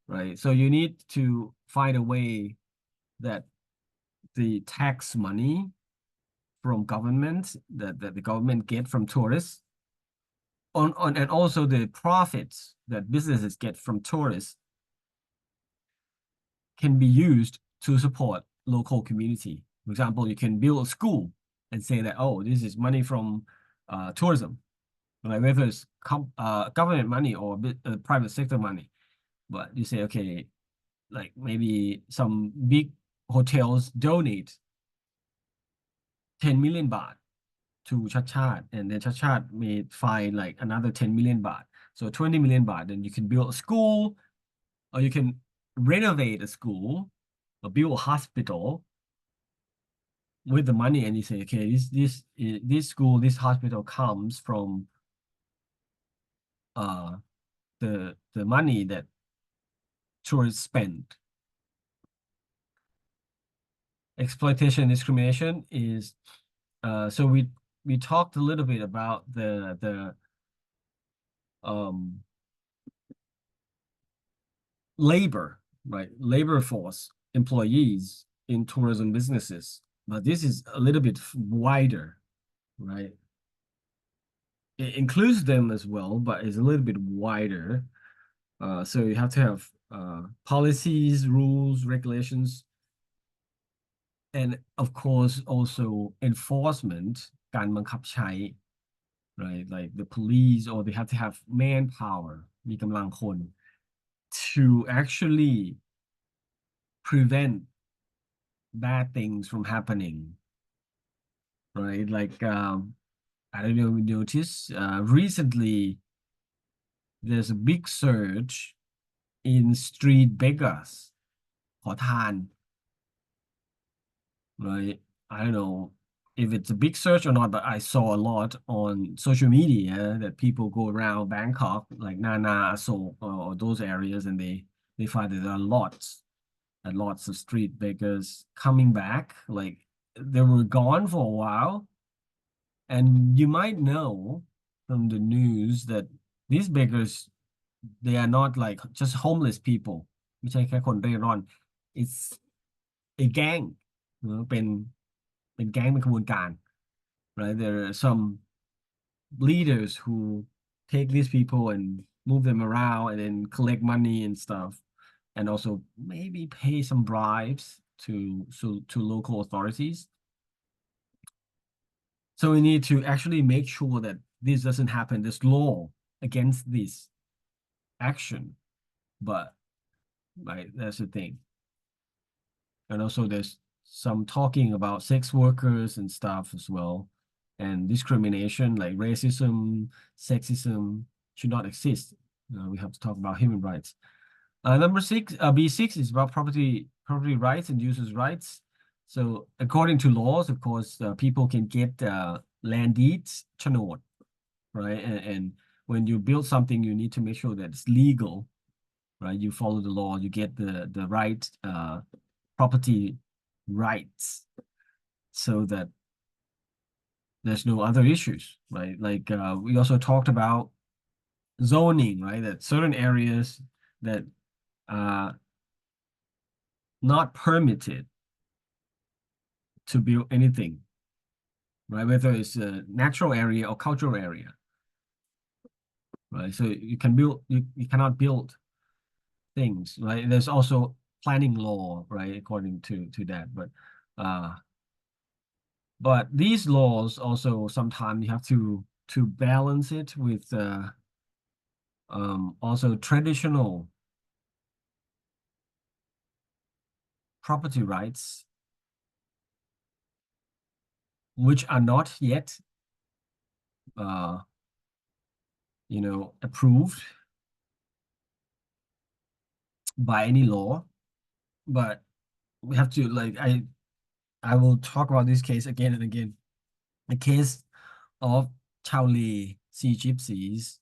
right? So you need to find a way that the tax money from government that the government get from tourists on and also the profits that businesses get from tourists can be used to support local community. For example, you can build a school and say that, oh, this is money from tourism, like whether it's government money or private sector money. But you say, okay, like maybe some big hotels donate 10 million baht to Chachat, and then Chachat may find like another 10 million baht. So 20 million baht, then you can build a school, or you can renovate a school, or build a hospital with the money, and you say, okay, this school, this hospital comes from uh the money that tourists spend. Exploitation and discrimination is so we talked a little bit about the um labor, right? Labor force, employees in tourism businesses. But this is a little bit wider, right? It includes them as well, but it's a little bit wider. So you have to have policies, rules, regulations, and of course also enforcement, การบังคับใช้ right? Like the police, or they have to have manpower, มีกำลังคน to actually prevent bad things from happening, right? Like I don't know if you notice recently there's a big surge in street beggars, ขอทาน right? I don't know if it's a big surge or not, but I saw a lot on social media that people go around Bangkok, like Nana, Asok, or those areas, and they find that there are lots and lots of street beggars coming back. Like they were gone for a while, and you might know from the news that these beggars, they are not like just homeless people ไม่ใช่แค่คนเร่ร่อน it's a gang เป็นแก๊งเป็นขบวนการ right? There are some leaders who take these people and move them around and then collect money and stuff, and also maybe pay some bribes to local authorities. So we need to actually make sure that this doesn't happen. There's law against this action, but right, that's the thing. And also there's some talking about sex workers and stuff as well. And discrimination like racism, sexism should not exist We have to talk about human rights. Number six, B6 is about property rights and users' rights. So according to laws, of course, people can get land deeds, โฉนด, right? And when you build something, you need to make sure that it's legal, right? You follow the law, you get the right property rights, so that there's no other issues, right? Like we also talked about zoning, right? That certain areas that are not permitted to build anything, right? Whether it's a natural area or cultural area, right? So you cannot build things, right? There's also planning law, right? According to that, uh, but these laws also sometimes you have to balance it with also traditional property rights, which are not yet uh, approved by any law. But we have to, like, I will talk about this case again and again. The case of Chao Sea Gypsies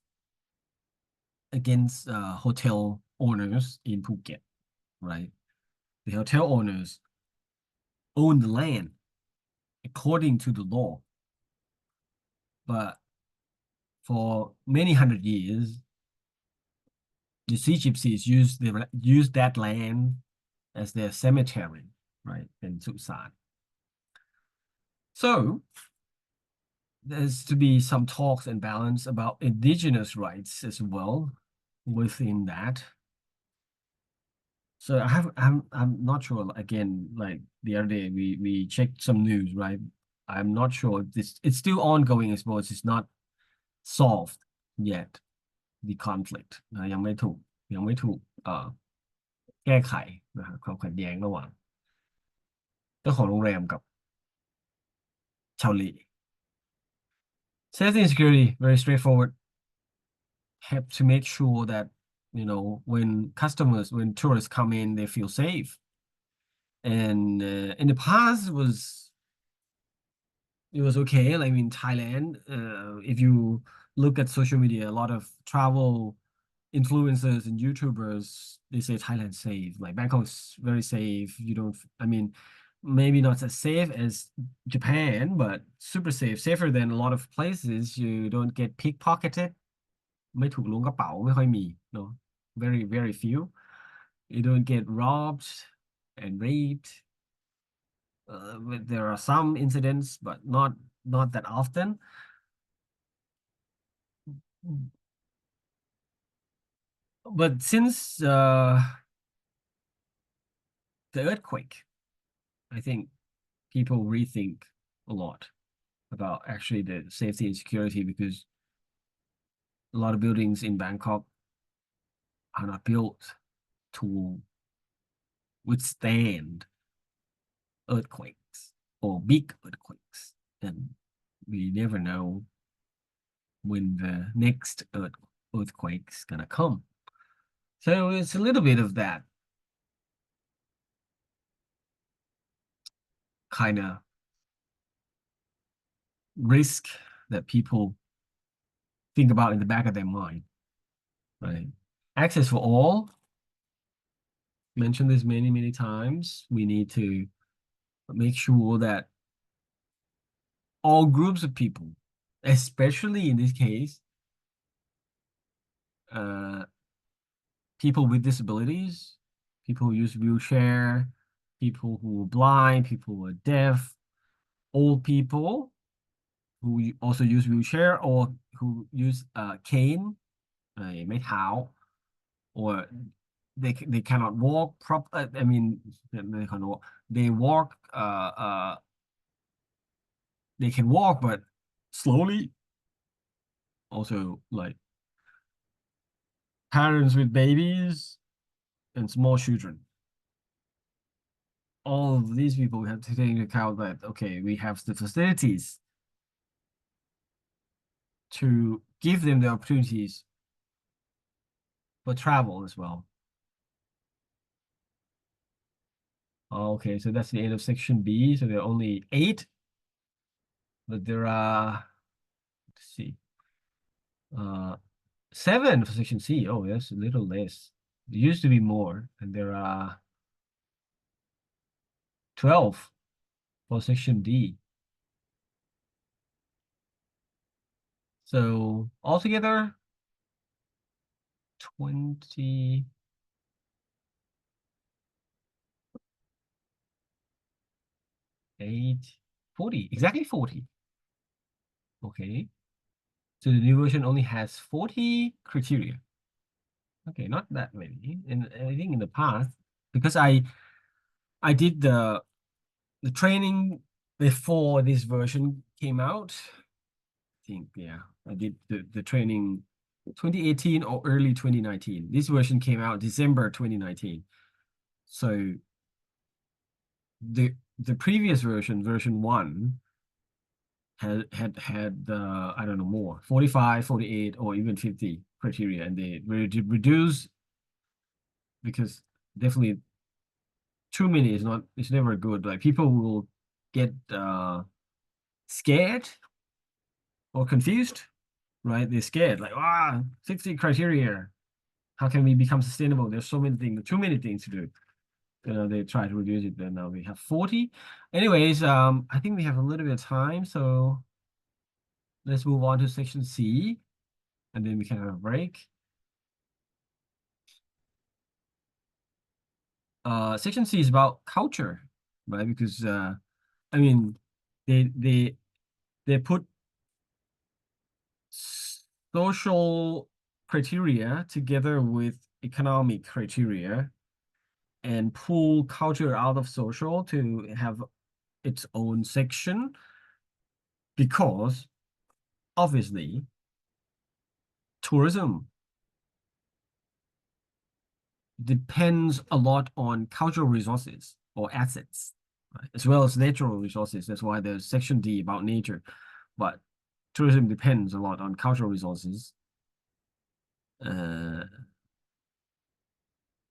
against hotel owners in Phuket, right? The hotel owners own the land according to the law, but for many hundred years, the Sea Gypsies use that land as their cemetery, right? And suicide. So there's to be some talks and balance about indigenous rights as well within that. So I'm not sure. Again, like the other day, we checked some news, right? I'm not sure if this it's still ongoing. I suppose it's not solved yet. The conflict ยังไม่ถูกแก้ไขนะครับความขัดแย้งระหว่างเจ้าของโรงแรมกับชาวเล Safety and security, very straightforward. Have to make sure that when tourists come in, they feel safe. And in the past, it was okay. Like in Thailand, if you look at social media, a lot of travel influencers and YouTubers, they say Thailand's safe. Like Bangkok's very safe. You don't, I mean, maybe not as safe as Japan, but super safe, safer than a lot of places. You don't get pickpocketed. ไม่ถูกล้วงกระเป๋าไม่ค่อยมี no, very very few. You don't get robbed and raped. There are some incidents, but not that often. But since the earthquake, I think people rethink a lot about actually the safety and security, because a lot of buildings in Bangkok are not built to withstand earthquakes or big earthquakes, and we never know when the next earthquake's gonna come. So it's a little bit of that kind of risk that people think about in the back of their mind, right? Access for all, mentioned this many, many times. We need to make sure that all groups of people, especially in this case, uh, people with disabilities, people who use wheelchair, people who are blind, people who are deaf, old people who also use wheelchair or who use cane, ไม้เท้า, or they cannot walk I mean they cannot walk. They walk they can walk but slowly. Also, like parents with babies and small children. All of these people have to take into account that, okay, we have the facilities to give them the opportunities for travel as well. Okay, so that's the end of section B. So there are only 8, but there are, let's see, uh, 7 for section C. Oh, that's a little less. There used to be more, and there are 12 for section D. So altogether, 28, 40, exactly 40. Okay. So the new version only has 40 criteria. Okay, not that many. And I think in the past, because I did the training before this version came out. I think, yeah, I did the training 2018 or early 2019. This version came out December 2019. So the previous version, version 1, had I don't know, more 45, 48, or even 50 criteria, and they reduce because definitely too many is not, it's never good. Like people will get scared or confused, right? They're scared, like, 60 criteria, how can we become sustainable? There's so many things, too many things to do. They try to reduce it, then now we have 40. Anyways, I think we have a little bit of time, so let's move on to section C, and then we can have a break. Section C is about culture, right? Because I mean, they they they put social criteria together with economic criteria and pull culture out of social to have its own section, because obviously tourism depends a lot on cultural resources or assets, right? As well as natural resources. That's why there's section D about nature. But tourism depends a lot on cultural resources. Uh,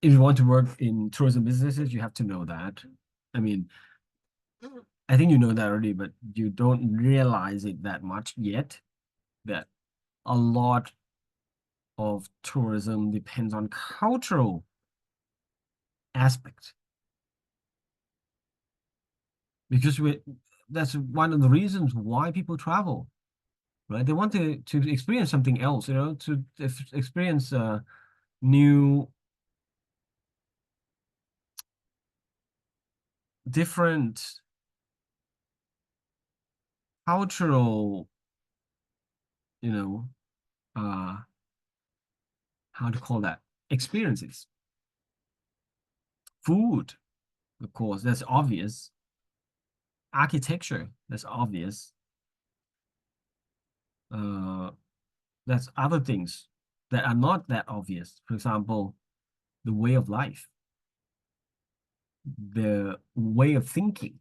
if you want to work in tourism businesses, you have to know that. I mean, I think you know that already, but you don't realize it that much yet, that a lot of tourism depends on cultural aspects. Because that's one of the reasons why people travel, right? They want to experience something else, to experience new, different cultural, you know, uh, how to call that, experiences. Food, of course, that's obvious. Architecture, that's obvious. Uh, that's other things that are not that obvious. For example, the way of life, the way of thinking.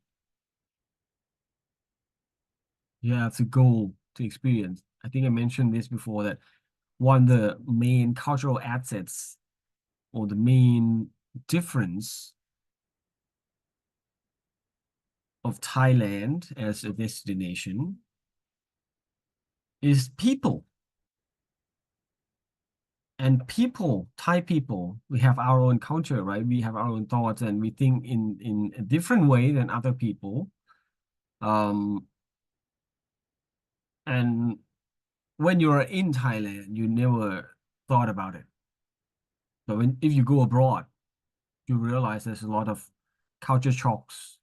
You have to go to experience. I think I mentioned this before, that one of the main cultural assets or the main difference of Thailand as a destination is people. And people, Thai people, we have our own culture, right? We have our own thoughts, and we think in a different way than other people. Um, and when you're in Thailand, you never thought about it. But if you go abroad, you realize there's a lot of culture shocks,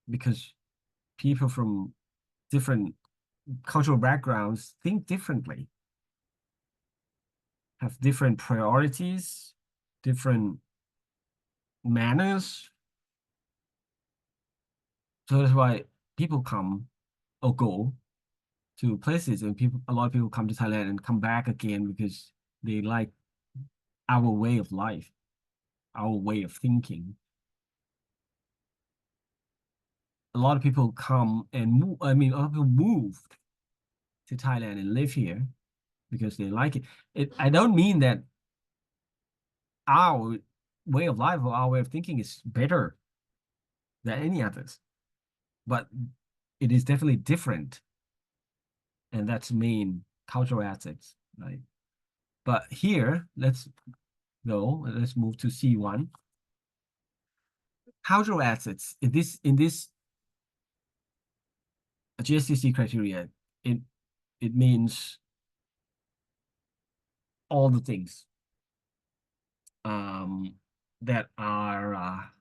because people from different cultural backgrounds think differently, have different priorities, different manners. So that's why people come or go to places, and a lot of people come to Thailand and come back again because they like our way of life, our way of thinking. A lot of people come and move. I mean, a lot of people move to Thailand and live here because they like it. I don't mean that our way of life or our way of thinking is better than any others, but it is definitely different, and that's main cultural assets, right? But here, let's move to C1. Cultural assets in this GSCC criteria, it it means all the things um, that are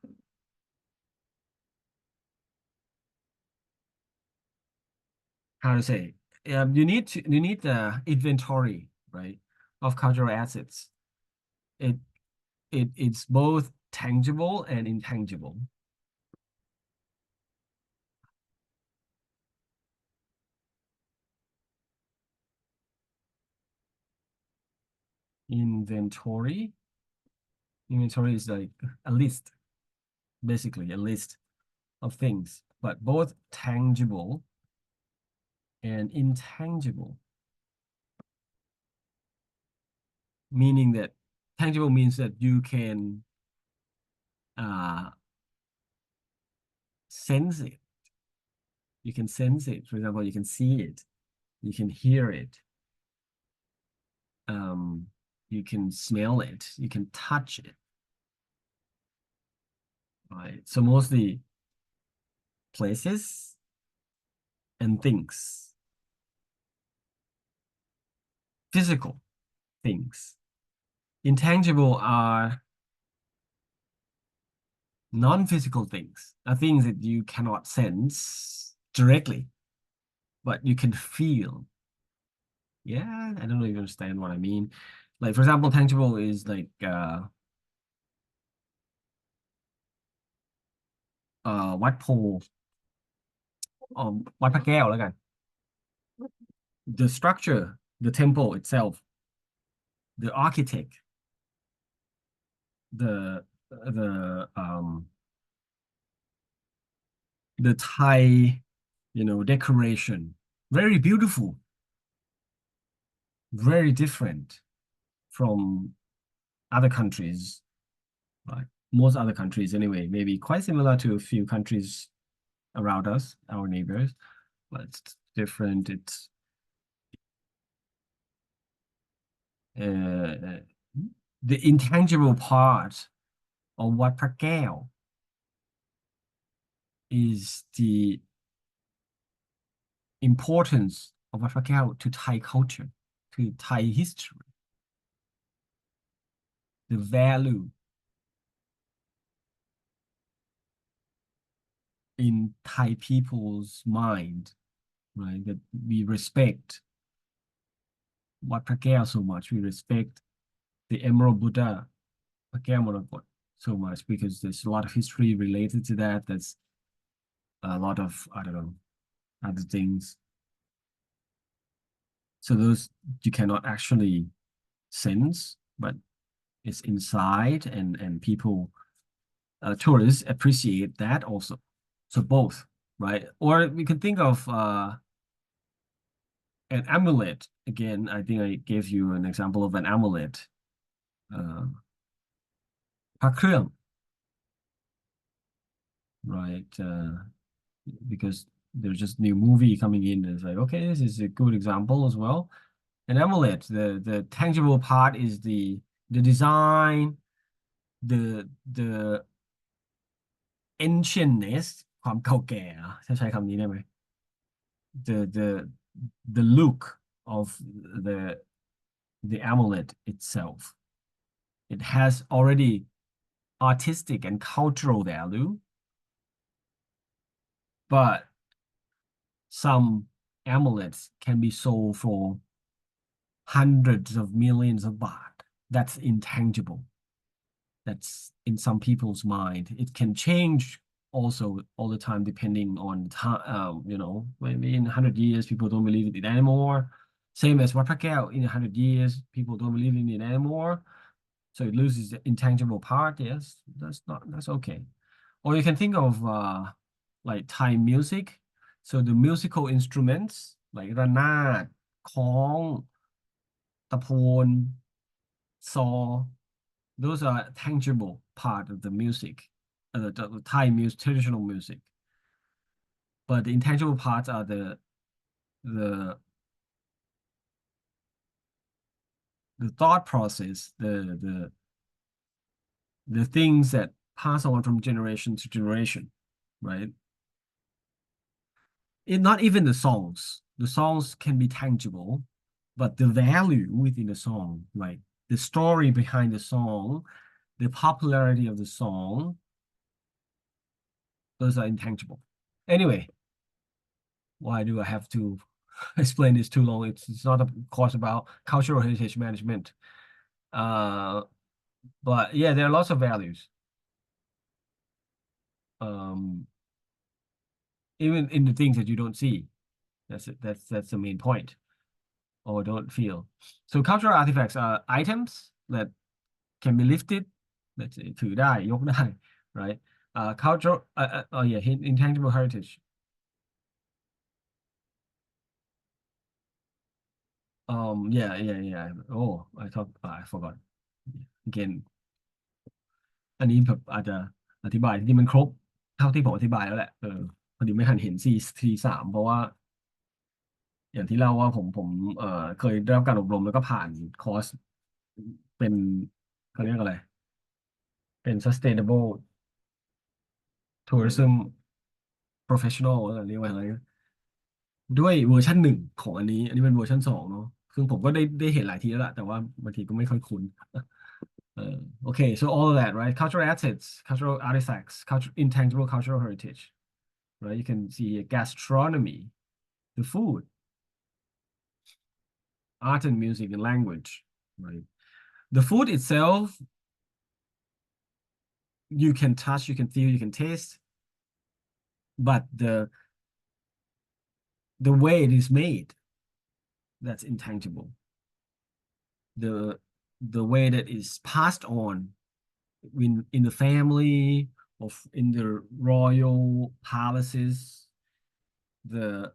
how to say, you need the inventory, right, of cultural assets. It it's both tangible and intangible. Inventory inventory is like a list, basically a list of things, but both tangible and intangible, meaning that tangible means that you can uh, sense it. You can sense it. For example, you can see it, you can hear it, um, you can smell it, you can touch it, right? So mostly places and things, physical things. Intangible are non-physical things, are things that you cannot sense directly, but you can feel. Yeah, I don't know if you understand what I mean. Like, for example, tangible is likeวัดโพวัดพระแก้วแล้วกัน the structure, the temple itself, the architect, the the Thai, decoration, very beautiful, very different from other countries, like most other countries anyway, maybe quite similar to a few countries around us, our neighbors, but it's different. It's uh, the intangible part of what พระแก้ว is the importance of what พระแก้ว to Thai culture, to Thai history, the value in Thai people's mind, right? That we respect what พระแก้ว so much. We respect the Emerald Buddha, พระแก้วมรกต so much because there's a lot of history related to that. That's a lot of, I don't know, other things. So those you cannot actually sense, but it's inside, and people, tourists appreciate that also. So both, right? Or we can think of an amulet. Again, I think I gave you an example of an amulet. พระเครื่อง right? Because there's just new movie coming in. It's like, okay, this is a good example as well. An amulet, the tangible part is the design, the ancientness ความเก่าแก่อะถ้าใช้คำนี้ได้ไหม the look of the the amulet itself. It has already artistic and cultural value, but some amulets can be sold for hundreds of millions of baht. That's intangible. That's in some people's mind. It can change also all the time depending on time. Maybe in 100 years people don't believe in it anymore. Same as Wat Phra in 100 years people don't believe in it anymore. So it loses the intangible part. Yes, that's okay. Or you can think of like Thai music. So the musical instruments like ระนาดค้องตะโพนซอ those are tangible part of the music, the Thai music, traditional music. But the intangible parts are the the thought process, the things that pass on from generation to generation, right? Not even the songs. The songs can be tangible, but the value within the song, like the story behind the song, the popularity of the song, those are intangible. Anyway, why do I have to explain this too long? It's not a course about cultural heritage management. Uh, but yeah, there are lots of values. Um, even in the things that you don't see. That's it. That's the main point, or don't feel. So cultural artifacts are items that can be lifted. Let's say ถือได้ยกได้ right? Cultural oh yeah, intangible heritage. Yeah. Oh, I thought I forgot. Again, อันนี้แบบอาจจะอธิบายที่มันครบเท่าที่ผมอธิบายแล้วแหละพอดีไม่ทันเห็นซี 3เพราะว่าอย่างที่เล่าว่าผมเคยได้รับการอบรมแล้วก็ผ่านคอร์สเป็นเขาเรียกอะไรเป็น sustainable tourism professional เรียกว่าอะไรด้วยเวอร์ชัน1ของอันนี้เป็นเวอร์ชัน2เนาะซึ่งผมก็ได้เห็นหลายทีแล้วล่ะแต่ว่าบางทีก็ไม่ค่อยคุ้นokay, so all of that, right? Cultural assets, cultural artifacts, intangible cultural heritage, right? You can see gastronomy, the food, art and music and language, right? The food itself, you can touch, you can feel, you can taste, but the way it is made, that's intangible. The the way that is passed on in the family or in the royal palaces, the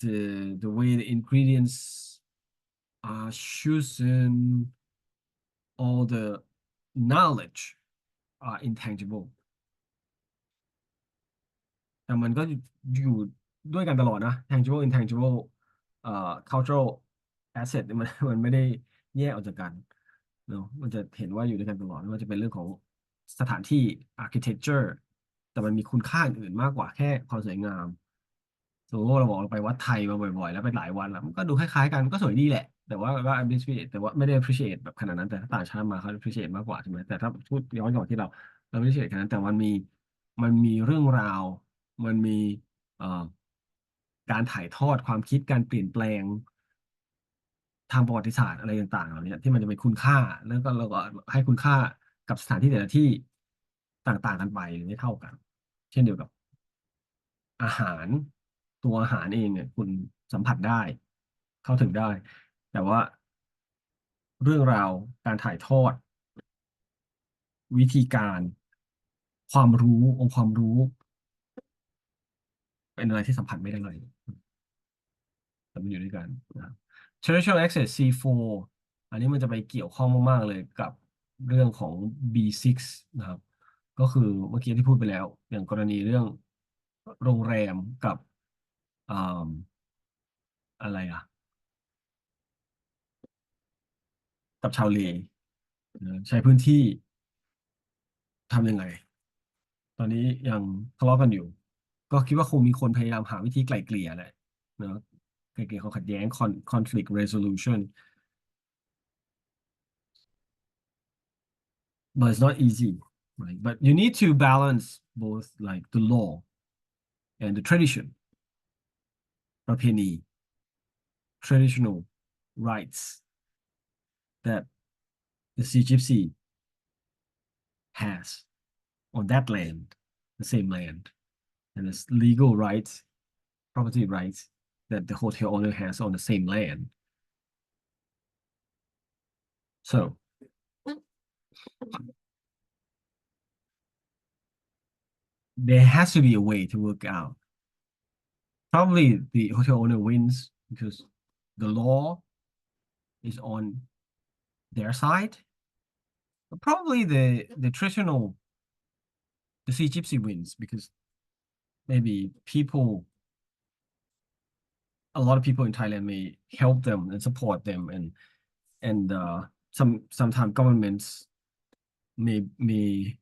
the way the ingredients are chosen, all the knowledge are intangible แต่มันก็อยู่ด้วยกันตลอดนะ tangible intangible cultural asset มันไม่ได้แยกออกจากกันเนาะมันจะเห็นว่าอยู่ด้วยกันตลอดไม่ว่าจะเป็นเรื่องของสถานที่ architecture แต่มันมีคุณค่าอื่นมากกว่าแค่ความสวยงาม สมมติว่าเราบอกเราไปวัดไทยมาบ่อยๆแล้วไปหลายวันแล้วมันก็ดูคล้ายๆกันก็สวยดีแหละแต่ว่าก็ appreciate แต่ว่าไม่ได้ appreciate แบบขนาดนั้นแต่ถ้าต่างชาติมาเขา appreciate มากกว่าใช่ไหมแต่ถ้าพูดย้อนกลับมาที่เราไม่ appreciate ขนาดนั้นแต่มันมีเรื่องราวมันมีเอ่อการถ่ายทอดความคิดการเปลี่ยนแปลงทางประวัติศาสตร์อะไรต่างๆเหล่านี้ที่มันจะเป็นคุณค่าแล้วก็เราก็ให้คุณค่ากับสถานที่แต่ละที่ต่างๆกันไปหรือไม่เท่ากันเช่นเดียวกับ อาหารตัวอาหารเองเนี่ยคุณสัมผัสได้เข้าถึงได้แต่ว่าเรื่องราวการถ่ายทอดวิธีการความรู้องค์ความรู้เป็นอะไรที่สัมผัสไม่ได้เลยแต่มันอยู่ด้วยกันนะครับ Territorial Access C4 อันนี้มันจะไปเกี่ยวข้องมากๆเลยกับเรื่องของ B6 นะครับก็คือเมื่อกี้ที่พูดไปแล้วอย่างกรณีเรื่องโรงแรมกับอ่าอะไรอ่ะ กับชาวเลใช้พื้นที่ทำยังไงตอนนี้ยังทะเลาะกันอยู่ก็คิดว่าคงมีคนพยายามหาวิธีไกล่เกลี่ยแหละเนอะไกล่เกลี่ยความขัดแย้ง conflict resolution but it's not easy right but you need to balance both like the law and the tradition ประเพณี traditional rights that the Sea Gypsy has on that land the same land and the legal rights property rights that the hotel owner has on the same land. So there has to be a way to work out. Probably the hotel owner wins because the law is on their side, Probably the traditional the Sea Gypsy wins because maybe people a lot of people in Thailand may help them and support them and sometimes governments may may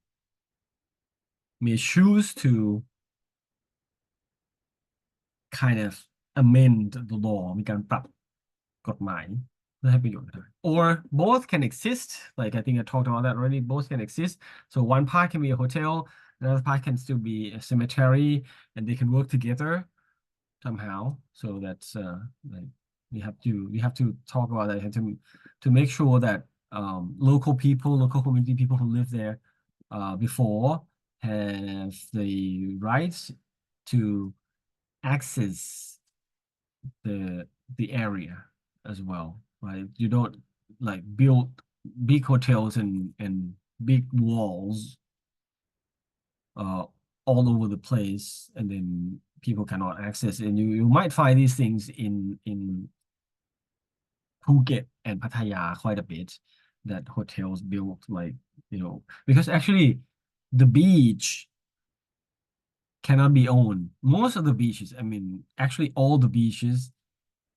choose to kind of amend the law มีการปรับกฎหมายเพื่อให้ประโยชน์ได้ or both can exist like I think I talked about that already both can exist so one part can be a hotel another part can still be a cemetery and they can work together somehow so that's like we have to talk about that to make sure that local people local community people who live there before have the rights to access the the area as well, right? You don't like build big hotels and big walls uh all over the place and then people cannot access and you might find these things in Phuket and Pattaya quite a bit that hotels built like because actually the beach cannot be owned. Most of the beaches, I mean, actually all the beaches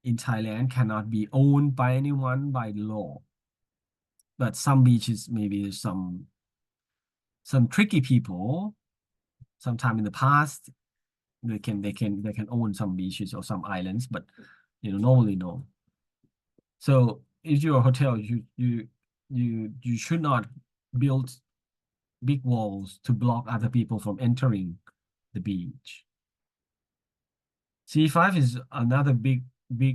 in Thailand cannot be owned by anyone by law. But some beaches, maybe some tricky people, sometime in the past, they can own some beaches or some islands, but normally no. So if you're a hotel, you should not build big walls to block other people from entering the beach. C5 is another big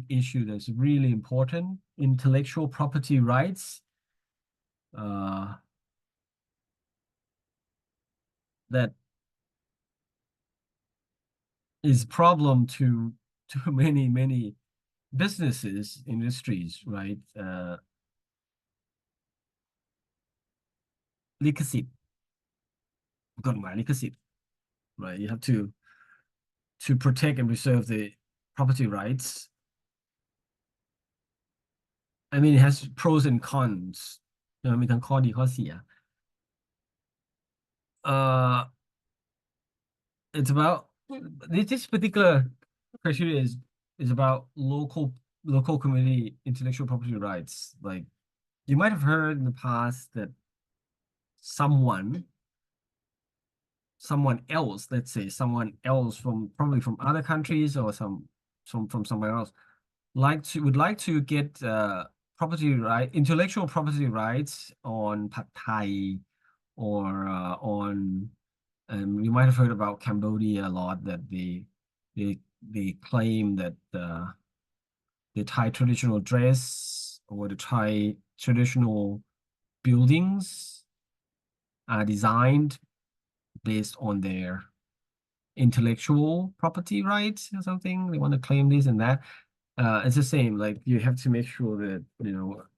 issue that's really important. Intellectual property rights. Uh, that is problem to many businesses industries rightลิขสิทธิ์กฎหมายลิขสิทธิ์ right you have to protect and preserve the property rights I mean it has pros and cons มีทั้งข้อดีข้อเสีย uh it's about this particular criteria is about local community intellectual property rights like you might have heard in the past that someone someone else, let's say someone else from probably from other countries or from somewhere else, would like to get intellectual property rights on Pad Thai or on you might have heard about Cambodia a lot that they they claim that the Thai traditional dress or the Thai traditional buildings are designed based on their intellectual property rights or something. They want to claim this and that. It's the same. Like you have to make sure that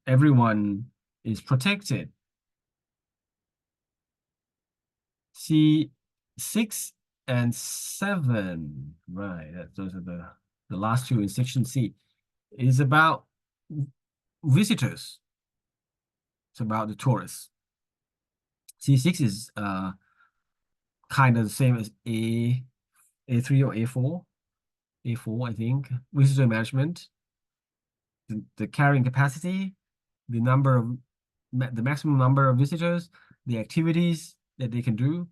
everyone is protected. See, 6 and 7, right? Those are the last two in section C. Is about visitors. It's about the tourists. C6 is kind of the same as A3 or A4, I think. Visitor management, the carrying capacity, the maximum number of visitors, the activities that they can do,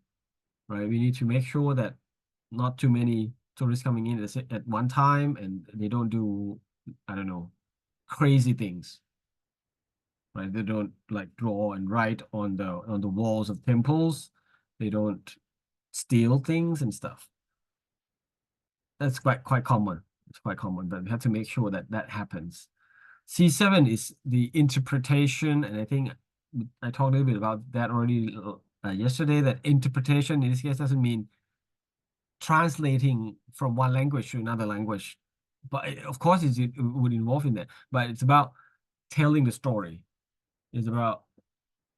right? We need to make sure that not too many tourists coming in at one time and they don't do, I don't know, crazy things, right? They don't like draw and write on the walls of temples. They don't steal things and stuff. That's quite common. It's quite common, but we have to make sure that that happens. C7 is the interpretation, and I think I talked a little bit about that already yesterday, that interpretation in this case doesn't mean translating from one language to another language. But of course, it would involve in that. But it's about telling the story. It's about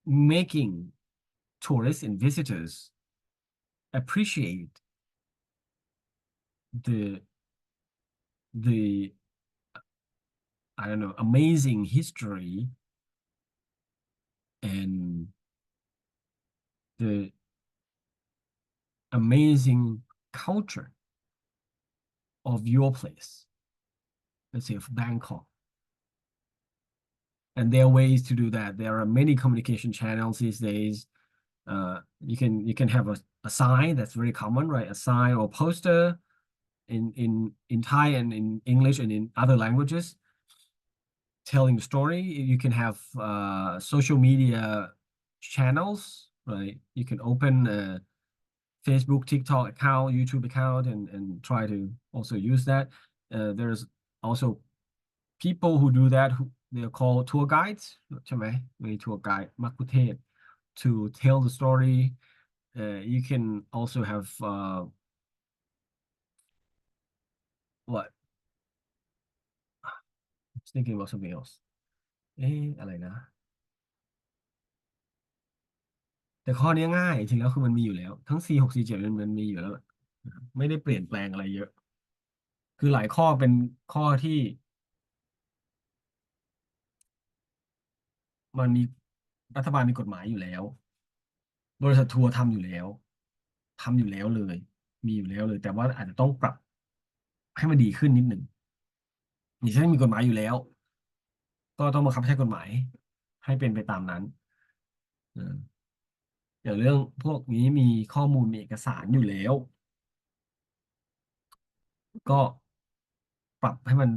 making tourists and visitors appreciate the the I don't know amazing history and the amazing culture of your place, let's say of Bangkok. And there are ways to do that. There are many communication channels these days. You can have a sign that's very common, right? A sign or poster in Thai and in English and in other languages telling the story. You can have social media channels, right? You can open a Facebook, TikTok account, YouTube account, and try to also use that. There's also people who do that who they're called tour guides ใช่ไหมมี tour guide มัคคุเทศก์ to tell the story. You can also have what I was thinking about something else เอ๊ะอะไรนะแต่ข้อนี้ง่ายจริงๆแล้วคือมันมีอยู่แล้วทั้ง C6 C7มันมีอยู่แล้วนะครับไม่ได้เปลี่ยนแปลงอะไรเยอะคือหลายข้อเป็นข้อที่มันมีรัฐบาลมีกฎหมายอยู่แล้วบริษัททัวร์ทำอยู่แล้วเลยมีอยู่แล้วเลยแต่ว่าอาจจะต้องปรับให้มันดีขึ้นนิดหนึ่งอย่างเช่นมีกฎหมายอยู่แล้วก็ต้องบังคับใช้กฎหมายให้เป็นไปตามนั้นเอออย่างเรื่องพวกนี้มีข้อมูลมีเอกสารอยู่แล้วก็ปรับให้มัน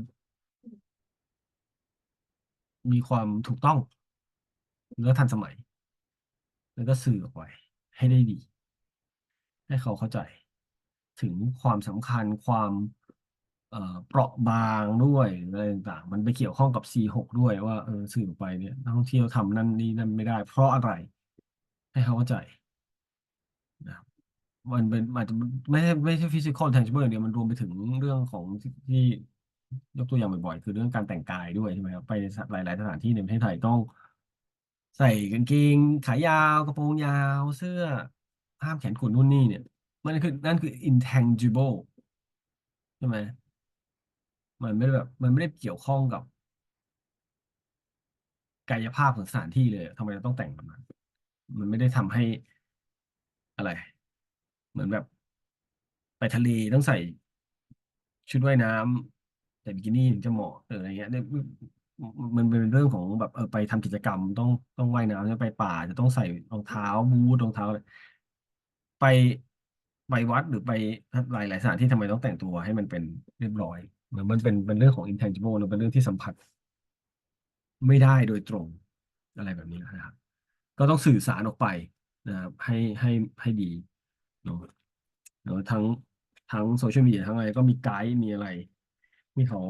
มีความถูกต้องแล้วทันสมัยแล้วก็สื่อออกไปให้ได้ดีให้เขาเข้าใจถึงความสำคัญความเปราะบางด้วยอะไรต่างๆมันไปเกี่ยวข้องกับ C6 ด้วยว่าสื่อออกไปเนี่ยนักท่องเที่ยวทำนั่นนี่นั่นไม่ได้เพราะอะไรให้เขาเข้าใจนะ มันเป็นอาจจะไม่ใช่ฟิสิคอลแทนจิเบิลเดียวมันรวมไปถึงเรื่องของที่ยกตัวอย่างบ่อยๆคือเรื่องการแต่งกายด้วยใช่ไหมครับไปหลายๆสถานที่ในประเทศไทยต้องใส่กางเกงขายาวกระโปรงยาวเสื้อห้ามแขนกุดนู่นนี่เนี่ยนั่นคือ intangible ใช่ไหมมันไม่ได้เกี่ยวข้องกับกายภาพของสถานที่เลยทำไมเราต้องแต่งแบบนั้นมันไม่ได้ทำให้อะไรเหมือนแบบไปทะเลต้องใส่ ชุดว่ายน้ำแต่บิกินี่ถึงจะเหมาะอะไรเงี้ยเนี่ยมันเป็นเรื่องของแบบไปทำกิจกรรมต้องว่ายน้ำเนี่ยไปป่าจะต้องใส่รองเท้าบูทรองเท้าอะไรไปไปวัดหรือไปหลายสถานที่ทำไมต้องแต่งตัวให้มันเป็นเรียบร้อยมันเป็นเรื่องของ intangible นะเป็นเรื่องที่สัมผัสไม่ได้โดยตรงอะไรแบบนี้นะครับก็ต้องสื่อสารออกไปนะครับให้ให้ดีเนาะเนาะทั้งโซเชียลมีเดียทั้งอะไรก็มีไกด์มีอะไรที่เขา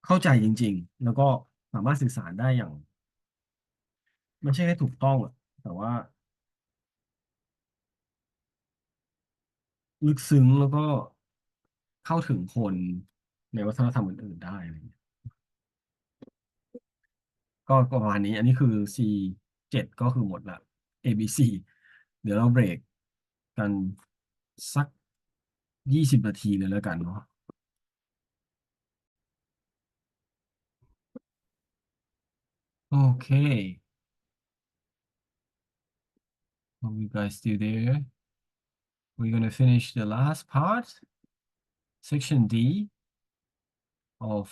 เข้าใจจริงๆ แล้วก็สามารถสื่อสารได้อย่างไม่ใช่แค่ถูกต้องอะแต่ว่าลึกซึ้งแล้วก็เข้าถึงคนในวัฒนธรรมอื่นๆได้อะไรเงี้ยก็ประมาณนี้อันนี้คือ C7ก็คือหมดละ ABC เดี๋ยวเราเบรกกันสัก20 นาทีเลยแล้วกันเนาะโอเค are you guys still there we're gonna finish the last part section D of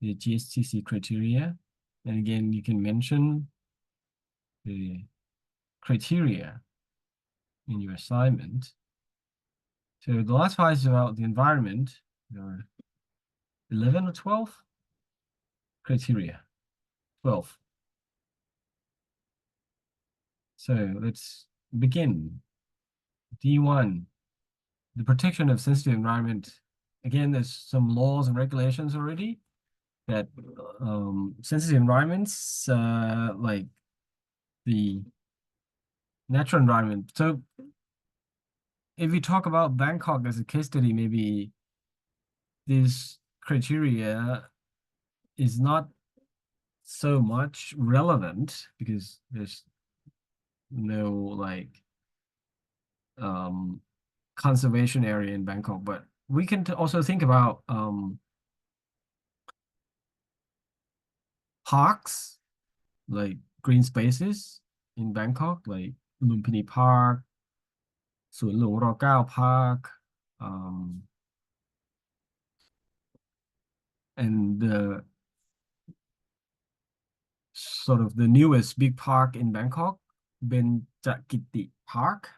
the GSTC criteria. And again, you can mention the criteria in your assignment. So the last part is about the environment. There are 11 or 12 criteria. 12. So let's begin. D1, the protection of sensitive environment. Again, there's some laws and regulations already that sensitive environments like the natural environment. So if we talk about Bangkok as a case study, maybe this criteria is not so much relevant because there's no like um, conservation area in Bangkok. But we can also think about parks, like green spaces. in Bangkok, like Lumpini Park, สวนหลวงร9 Park, um, and the sort of the newest big park in Bangkok, Benjakiti Park.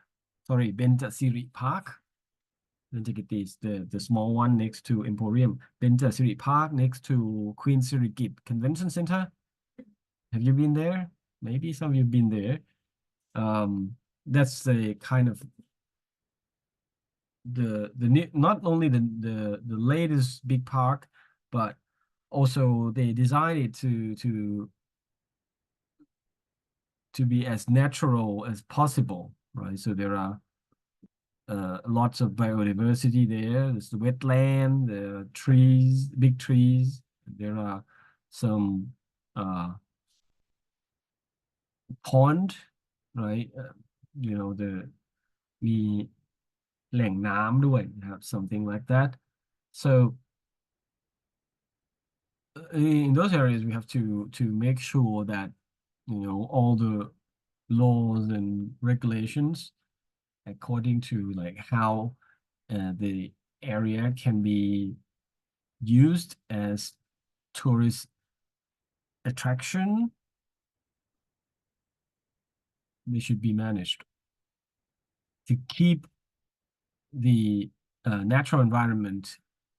Sorry, Benjasiri Park. Benjakiti is the small one next to Emporium. Benjasiri Park next to Queen Sirikit Convention Center. Have you been there? Maybe some of you have been there. That's the kind of not only the latest big park, but also they designed it to be as natural as possible, right? So there are lots of biodiversity there. There's the wetland, the trees, big trees. There are some pond, right? The มีแหล่งน้ำด้วยนะครับ something like that. So in those areas, we have to make sure that all the laws and regulations according to like how the area can be used as tourist attraction, they should be managed to keep the natural environment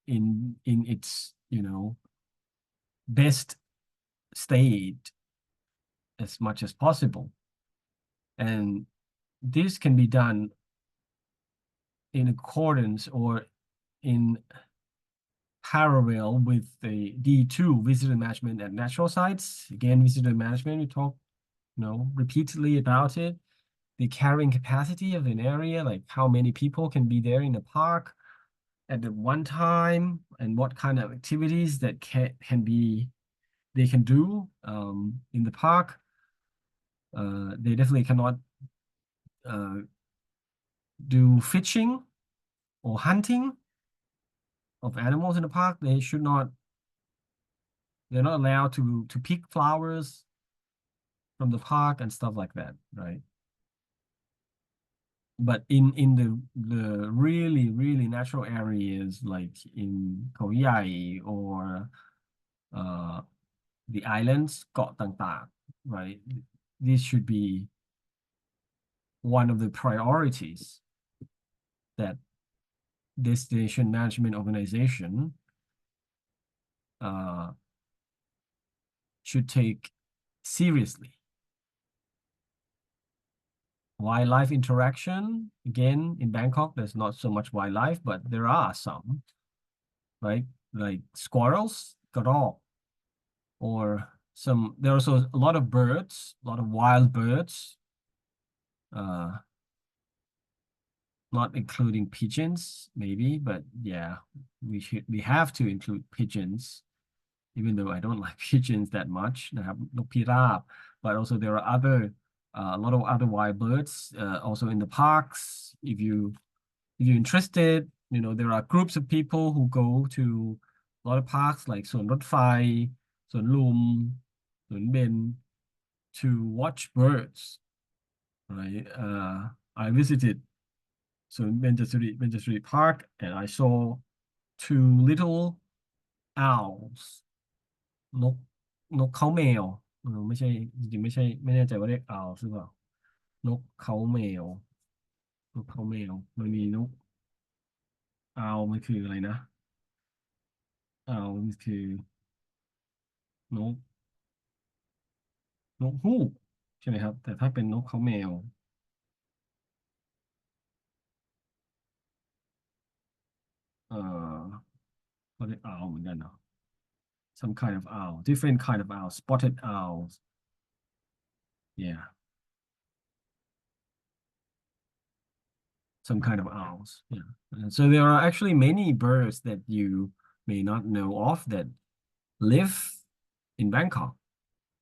in its best state as much as possible. And this can be done in accordance or in parallel with the D2 visitor management at natural sites. Again, visitor management, we talk repeatedly about it. The carrying capacity of an area, like how many people can be there in the park at the one time, and what kind of activities that they can do in the park. They definitely cannot uh, do fishing or hunting of animals in the park. They're not allowed to pick flowers from the park and stuff like that, right? But in the really really natural areas like in Khao Yai or uh, the islands เกาะต่างๆ right? This should be one of the priorities that destination management organization uh, should take seriously. Wildlife interaction, again, in Bangkok, there's not so much wildlife, but there are some, right? Like squirrels, all, or there are also a lot of birds, a lot of wild birds, uh, not including pigeons, maybe, but yeah, we have to include pigeons, even though I don't like pigeons that much. นะครับนกพิราบ but also there are a lot of other wild birds also in the parks. If you're interested, there are groups of people who go to a lot of parks like สวนรถไฟสวนลุมสวนเบญ to watch birds, right? I visited สวนเบญจสิริ Park, and I saw two little owls, นกเขาแมวไม่ใช่จริงๆไม่แน่ใจว่าเรียก owls หรือเปล่านกเขาแมวนกเขาแมวมันมีนก owl มันคืออะไรนะ owl มันคือนกฮูกใช่ไหมครับแต่ถ้าเป็นนกเขาแมวเอ่อเขาเรียก owl เหมือนกันเนาะ some kind of owl, different kind of owl, spotted owls. Yeah, some kind of owls. Yeah. And so there are actually many birds that you may not know of that live in Bangkok.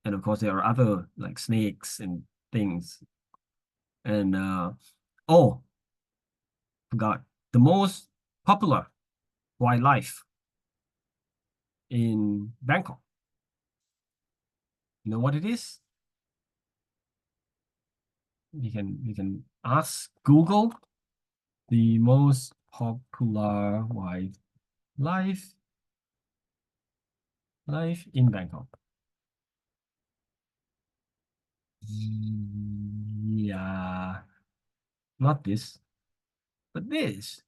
And of course, there are other like snakes and things. And oh, forgot the most popular wildlife in Bangkok. You know what it is? we can ask Google the most popular wildlife life in Bangkok. Yeah, not this, but this.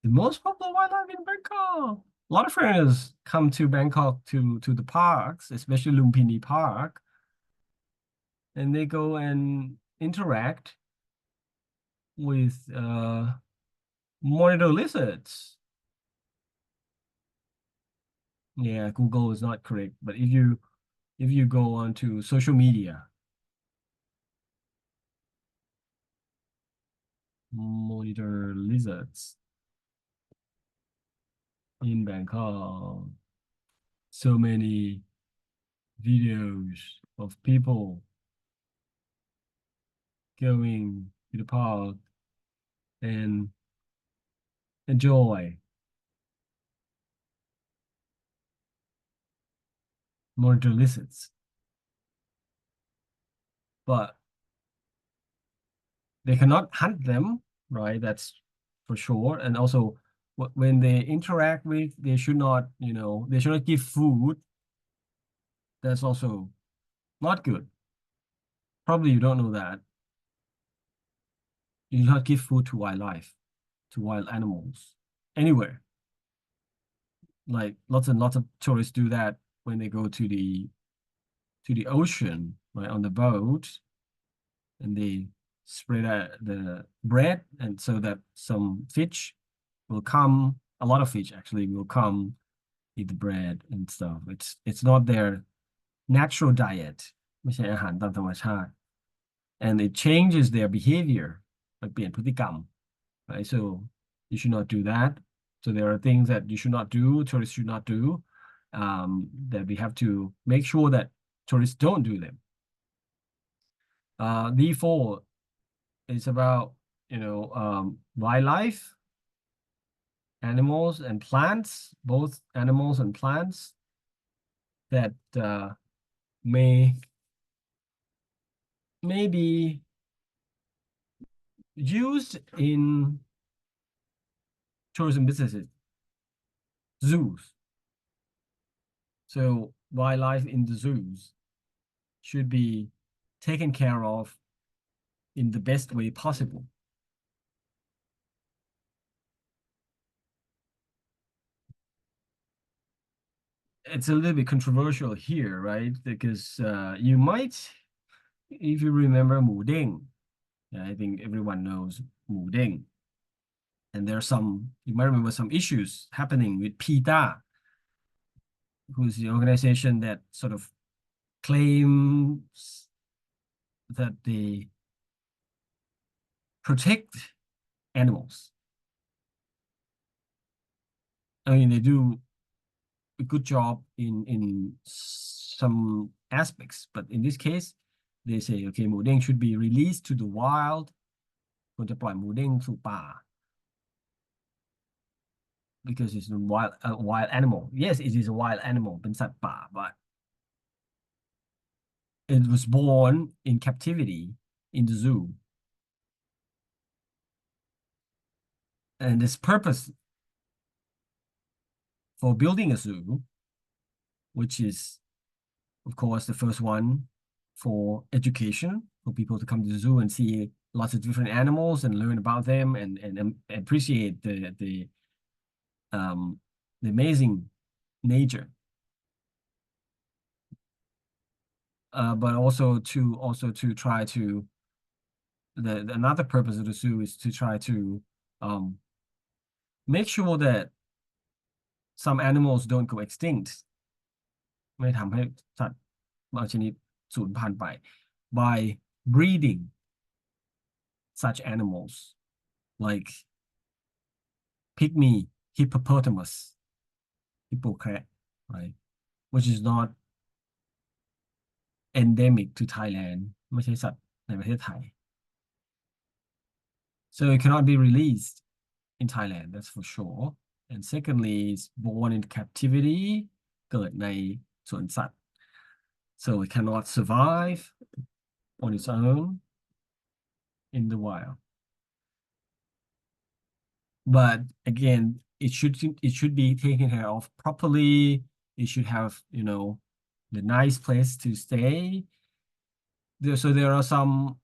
The most popular wildlife in Bangkok. A lot of foreigners come to Bangkok to the parks, especially Lumpini Park, and they go and interact with monitor lizards. Yeah, Google is not correct, but if you go onto social media, monitor lizards in Bangkok, so many videos of people going to the park and enjoy monitor lizards, but they cannot hunt them, right? That's for sure. And also, when they interact with, they should not, they should not give food. That's also not good. Probably you don't know that. You do not give food to wildlife, to wild animals, anywhere. Like lots and lots of tourists do that when they go to the ocean, right, on the boat, and they spread out the bread, and so that some fish will come. A lot of fish actually will come eat the bread and stuff. It's not their natural diet ไม่ใช่อาหารตามธรรมชาติ and it changes their behavior มันเปลี่ยนพฤติกรรม right? So you should not do that. So there are things that you should not do, tourists should not do, that we have to make sure that tourists don't do them. D4 is about, wildlife, animals and plants, both animals and plants that may be used in tourism businesses, zoos. So wildlife in the zoos should be taken care of in the best way possible. It's a little bit controversial here, right? Because you might, if you remember Mu Deng, I think everyone knows Mu Deng. And there's you might remember some issues happening with PETA, who's the organization that sort of claims that they protect animals. I mean, they do a good job in some aspects, but in this case, they say, okay, หมูเด้ง should be released to the wild ควรจะปล่อยหมูเด้งสู่ป่า because it's a wild animal. Yes, it is a wild animal เป็นสัตว์ป่า but it was born in captivity in the zoo. And this purpose for building a zoo, which is, of course, the first one for education, for people to come to the zoo and see lots of different animals and learn about them and appreciate the amazing nature. But also to try to another purpose of the zoo is to try to make sure that some animals don't go extinct ไม่ทำให้สัตว์บางชนิดสูญพันธุ์ไป by breeding such animals like pygmy hippopotamus hippocrat, right, which is not endemic to Thailand ไม่ใช่สัตว์ในประเทศไทย so it cannot be released in Thailand, that's for sure. And secondly, it's born in captivity เกิดในสวนสัตว์ so it cannot survive on its own. in the wild. But again, it should be taken care of properly. It should have, the nice place to stay. So there are some,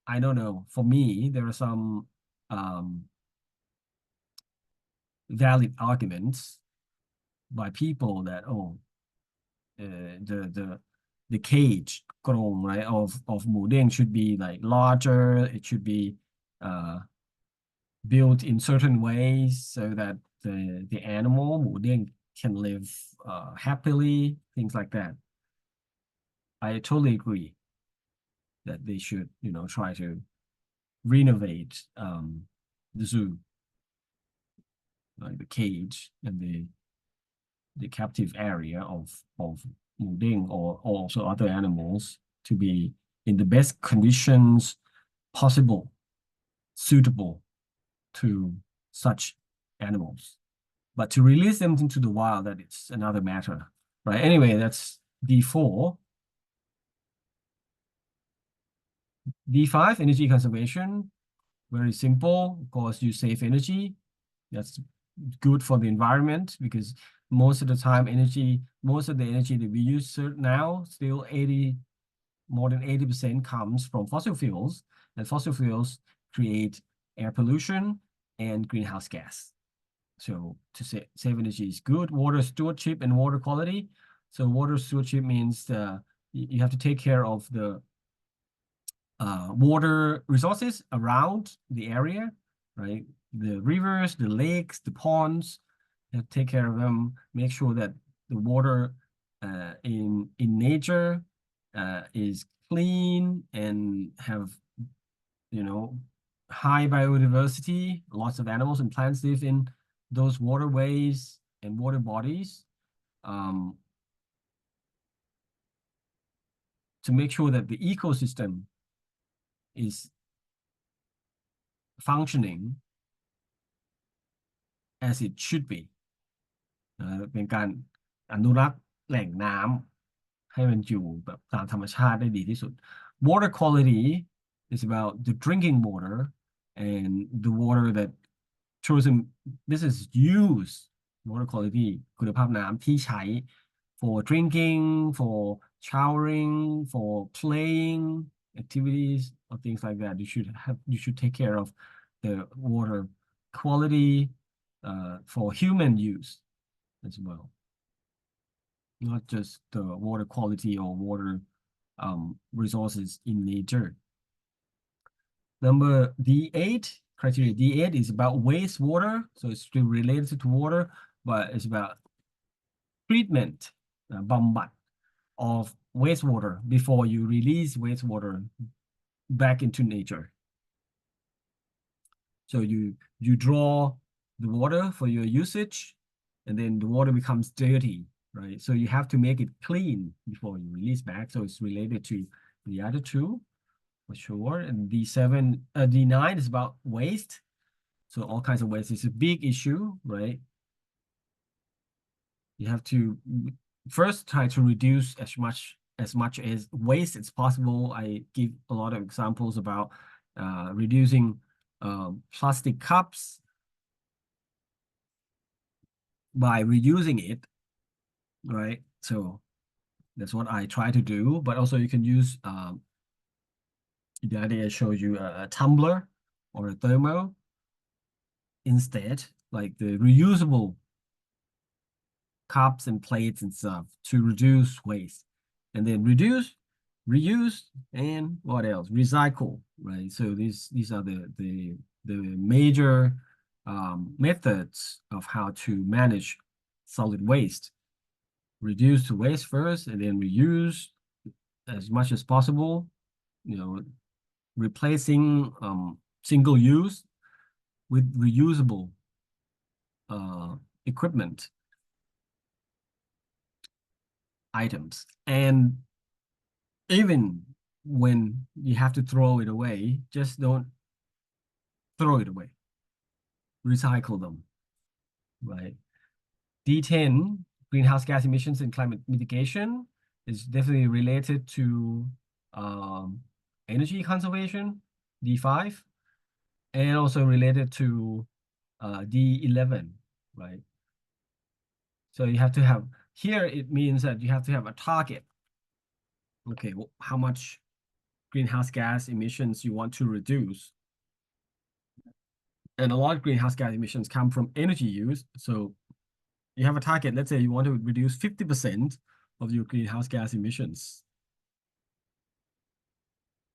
I don't know, for me, there are some um, valid arguments by people that, the cage กรง right, of หมูเด้ง should be like larger. It should be uh, built in certain ways so that the animal หมูเด้ง can live happily, things like that. I totally agree that they should, try to renovate the zoo, like the cage and the captive area of หมูเด้ง or also other animals to be in the best conditions possible, suitable to such animals. But to release them into the wild, that it's another matter, right? Anyway, that's D4. D5, energy conservation. Very simple, because you save energy. That's good for the environment, because most of the energy that we use now, still more than 80% comes from fossil fuels, and fossil fuels create air pollution and greenhouse gas. So to save energy is good. Water stewardship and water quality. So water stewardship means you have to take care of the water resources around the area, right? The rivers, the lakes, the ponds, you have to take care of them. Make sure that the water in nature is clean and have, high biodiversity. Lots of animals and plants live in those waterways and water bodies, to make sure that the ecosystem is functioning as it should be. เป็นการอนุรักษ์แหล่งน้ำให้มันอยู่แบบตามธรรมชาติได้ดีที่สุด Water quality is about the drinking water and the water that tourism business use. Water quality คุณภาพน้ำที่ใช้ for drinking, for showering, for playing activities or things like that. You should take care of the water quality for human use as well, not just the water quality or water resources in nature. Number D8 criteria. D8 is about wastewater, so it's still related to water, but it's about treatment, บำบัด of wastewater before you release wastewater back into nature. So you draw the water for your usage, and then the water becomes dirty, right? So you have to make it clean before you release back. So it's related to the other two, for sure. And D9 is about waste. So all kinds of waste is a big issue, right? You have to first try to reduce as much as waste as possible. I give a lot of examples about reducing plastic cups by reusing it, right? So that's what I try to do. But also you can use the idea I showed you a tumbler or a thermo instead, like the reusable cups and plates and stuff, to reduce waste. And then reuse, and what else? Recycle, right? So these are the major methods of how to manage solid waste. Reduce the waste first, and then reuse as much as possible. Replacing single use with reusable equipment items. And even when you have to throw it away, just don't throw it away. Recycle them, right? D10, greenhouse gas emissions and climate mitigation, is definitely related to energy conservation. D5, and also related to D11, right? So you have to have here, it means that you have to have a target. Okay, well, how much greenhouse gas emissions you want to reduce. And a lot of greenhouse gas emissions come from energy use. So you have a target. Let's say you want to reduce 50% of your greenhouse gas emissions,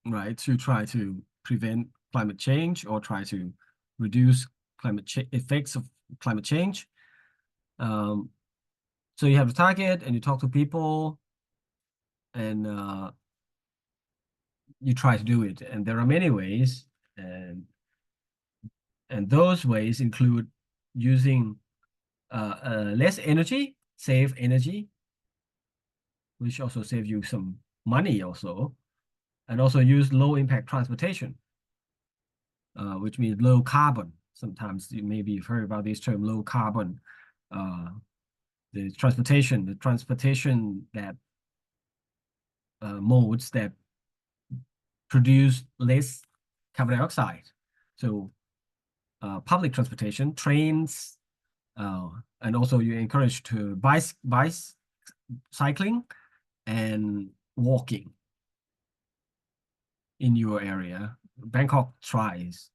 right? To try to prevent climate change or try to reduce effects of climate change. Um, so you have a target and you talk to people and you try to do it. And there are many ways, and those ways include using less energy, save energy, which also save you some money also, and also use low impact transportation, which means low carbon. Sometimes you maybe you've heard about this term, low carbon. Uh, the transportation that modes that produce less carbon dioxide. So public transportation, trains, and also you encourage to cycling and walking in your area. Bangkok tries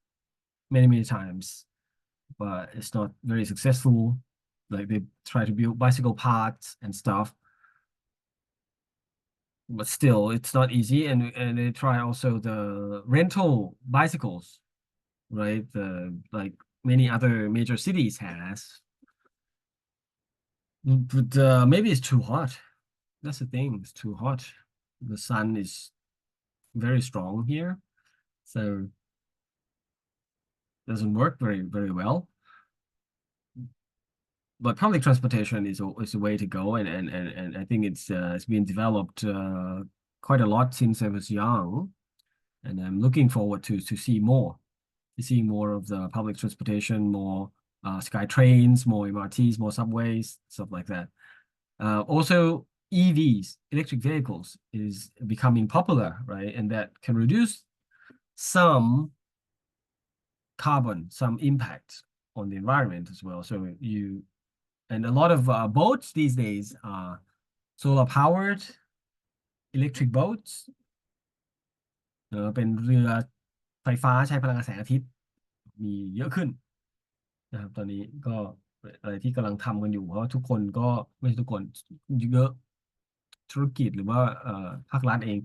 many times, but it's not very successful. Like they try to build bicycle paths and stuff, but still it's not easy. And they try also the rental bicycles, right? The like many other major cities has. But maybe it's too hot. That's the thing. It's too hot. The sun is very strong here, so doesn't work very well. But public transportation is a way to go, and I think it's been developed quite a lot since I was young, and I'm looking forward to see more of the public transportation, more sky trains, more MRTs, more subways, stuff like that. Also, EVs, electric vehicles, is becoming popular, right? And that can reduce some carbon, some impact on the environment as well. So and a lot of boats these days are solar powered, electric boats เป็นเรือไฟฟ้าใช้พลังงานแสงอาทิตย์มีเยอะขึ้นนะครับตอนนี้ก็อะไรที่กำลังทำกันอยู่เพราะว่าทุกคนก็ไม่ใช่ทุกคนเยอะธุรกิจหรือว่าภาครัฐเอง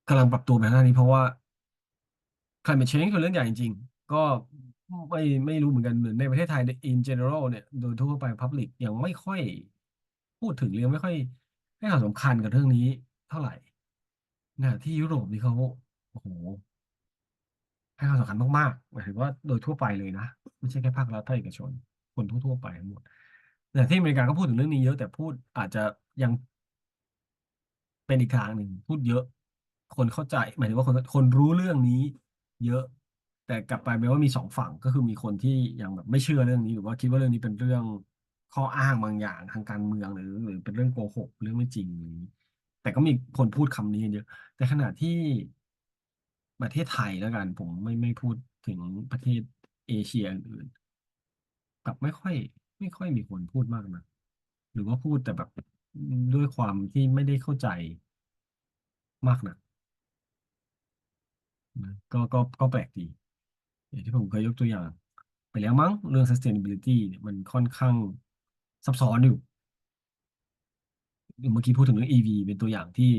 กำลังปรับตัวไปทางด้านนี้เพราะว่า climate change เป็นเรื่องใหญ่จริงๆก็ไม่รู้เหมือนกันเหมือนในประเทศไทย in general เนี่ยโดยทั่วไป public ยังไม่ค่อยพูดถึงเรื่องไม่ค่อยให้ความสำคัญกับเรื่องนี้เท่าไหร่นะที่ยุโรปนี่เขาโอ้โหให้ความสำคัญมากๆหมายถึงว่าโดยทั่วไปเลยนะไม่ใช่แค่ภาครัฐภาคเอกชนคนทั่วๆไปทั้งหมดแต่ที่อเมริกาก็พูดถึงเรื่องนี้เยอะแต่พูดอาจจะยังเป็นอีกทางหนึ่งพูดเยอะคนเข้าใจหมายถึงว่าคนรู้เรื่องนี้เยอะ แต่กลับไปแปลว่ามีสองฝั่งก็คือมีคนที่ยังแบบไม่เชื่อเรื่องนี้หรือว่าคิดว่าเรื่องนี้เป็นเรื่องข้ออ้างบางอย่างทางการเมืองหรือเป็นเรื่องโกหกเรื่องไม่จริงอย่างนี้แต่ก็มีคนพูดคำนี้เยอะแต่ขณะที่ประเทศไทยแล้วกันผมไม่พูดถึงประเทศเอเชียอื่นๆกลับไม่ค่อยมีคนพูดมากนะหรือว่าพูดแต่แบบด้วยความที่ไม่ได้เข้าใจมากนะก็แปลกดี อย่างที่ผมเคยยกตัวอย่างไปแล้วมั้งเรื่อง sustainability เนี่ยมันค่อนข้างซับซ้อนอยู่เมื่อกี้พูดถึงเรื่อง EV เป็นตัวอย่างที่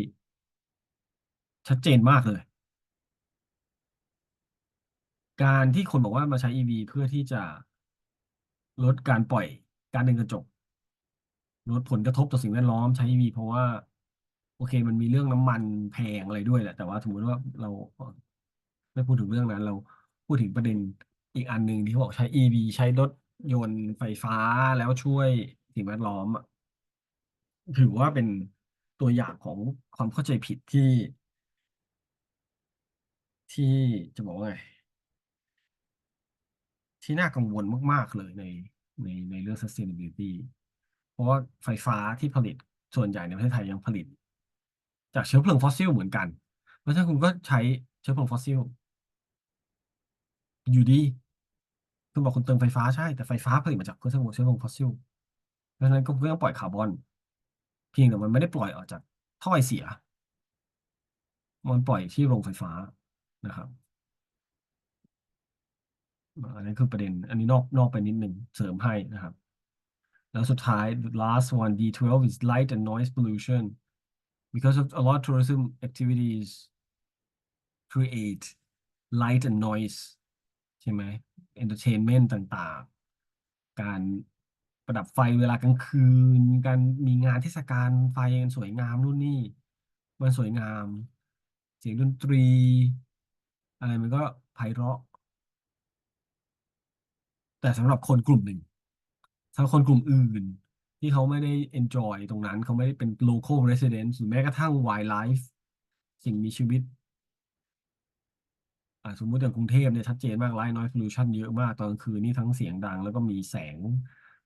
ชัดเจนมากเลยการที่คนบอกว่ามาใช้ EV เพื่อที่จะลดการปล่อยก๊าซเรือนกระจกลดผลกระทบต่อสิ่งแวดล้อมใช้ EV เพราะว่าโอเคมันมีเรื่องน้ำมันแพงอะไรด้วยแหละแต่ว่าสมมติว่าเราไม่พูดถึงเรื่องนั้นเราพูดถึงประเด็นอีกอันหนึ่งที่เขาบอกใช้ EV ใช้รถยนต์ไฟฟ้าแล้วช่วยสิ่งแวดล้อมอะ ถือว่าเป็นตัวอย่างของความเข้าใจผิดที่จะบอกว่าไงที่น่ากังวลมากๆเลยในเรื่อง sustainability เพราะว่าไฟฟ้าที่ผลิตส่วนใหญ่ในประเทศไทยยังผลิตจากเชื้อเพลิงฟอสซิลเหมือนกันเพ เพราะฉะนั้นคุณก็ใช้เชื้อเพลิงฟอสซิลอยู่ดีคุณบอกคุณเติมไฟฟ้าใช่แต่ไฟฟ้าผลิตมาจากเชื้อเพลิงฟอสซิลเพราะฉะนั้นก็ต้องปล่อยคาร์บอนเพียงแต่มันไม่ได้ปล่อยออกจากท่อไอเสียมันปล่อยที่โรงไฟฟ้านะครับอันนี้คือประเด็นอันนี้นอกไปนิดหนึ่งเสริมให้นะครับแล้วสุดท้าย the last one D12 is light and noise pollution because of a lot of tourism activities create light and noise ใช่ไหม entertainment ต่างๆ การประดับไฟเวลากลางคืนการมีงานเทศกาลไฟกันสวยงามนู่นนี่มันสวยงามเสียงดนตรีอะไรมันก็ไพเราะแต่สำหรับคนกลุ่มหนึ่งสำหรับคนกลุ่มอื่นที่เขาไม่ได้ enjoy ตรงนั้นเขาไม่ได้เป็น local residents หรือแม้กระทั่ง wildlife สิ่งมีชีวิต สมมุติอย่างกรุงเทพเนี่ยชัดเจนมากไลท์นอยส์พอลูชันเยอะมากตอนกลางคืนนี่ทั้งเสียงดังแล้วก็มีแสง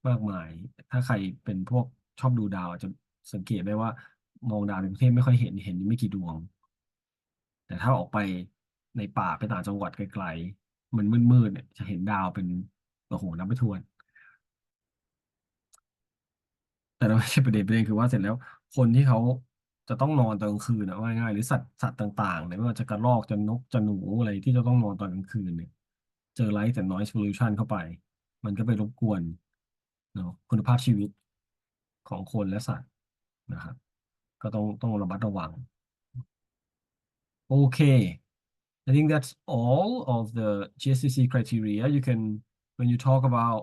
มากมายถ้าใครเป็นพวกชอบดูดาวอาจจะสังเกตได้ว่ามองดาวในกรุงเทพไม่ค่อยเห็นไม่กี่ดวงแต่ถ้าออกไปในป่าไปต่างจังหวัดไกลๆมันมืดๆเนี่ยจะเห็นดาวเป็นโอ้โหนับไม่ถ้วนแต่เราไม่ใช่ประเด็นคือว่าเสร็จแล้วคนที่เขาจะต้องนอนตอนกลางคืนนะว่าง่ายหรือสัตว์ต่างๆเนี่ยไม่ว่าจะกระรอกจะนกจะหนูอะไรที่จะต้องนอนตอนกลางคืนเนี่ย เจอไลท์แต่ noise pollution เข้าไปมันก็ไปรบกวนเนาะคุณภาพชีวิตของคนและสัตว์นะครับก็ต้องระมัดระวังโอเค I think that's all of the GSCC criteria you can when you talk about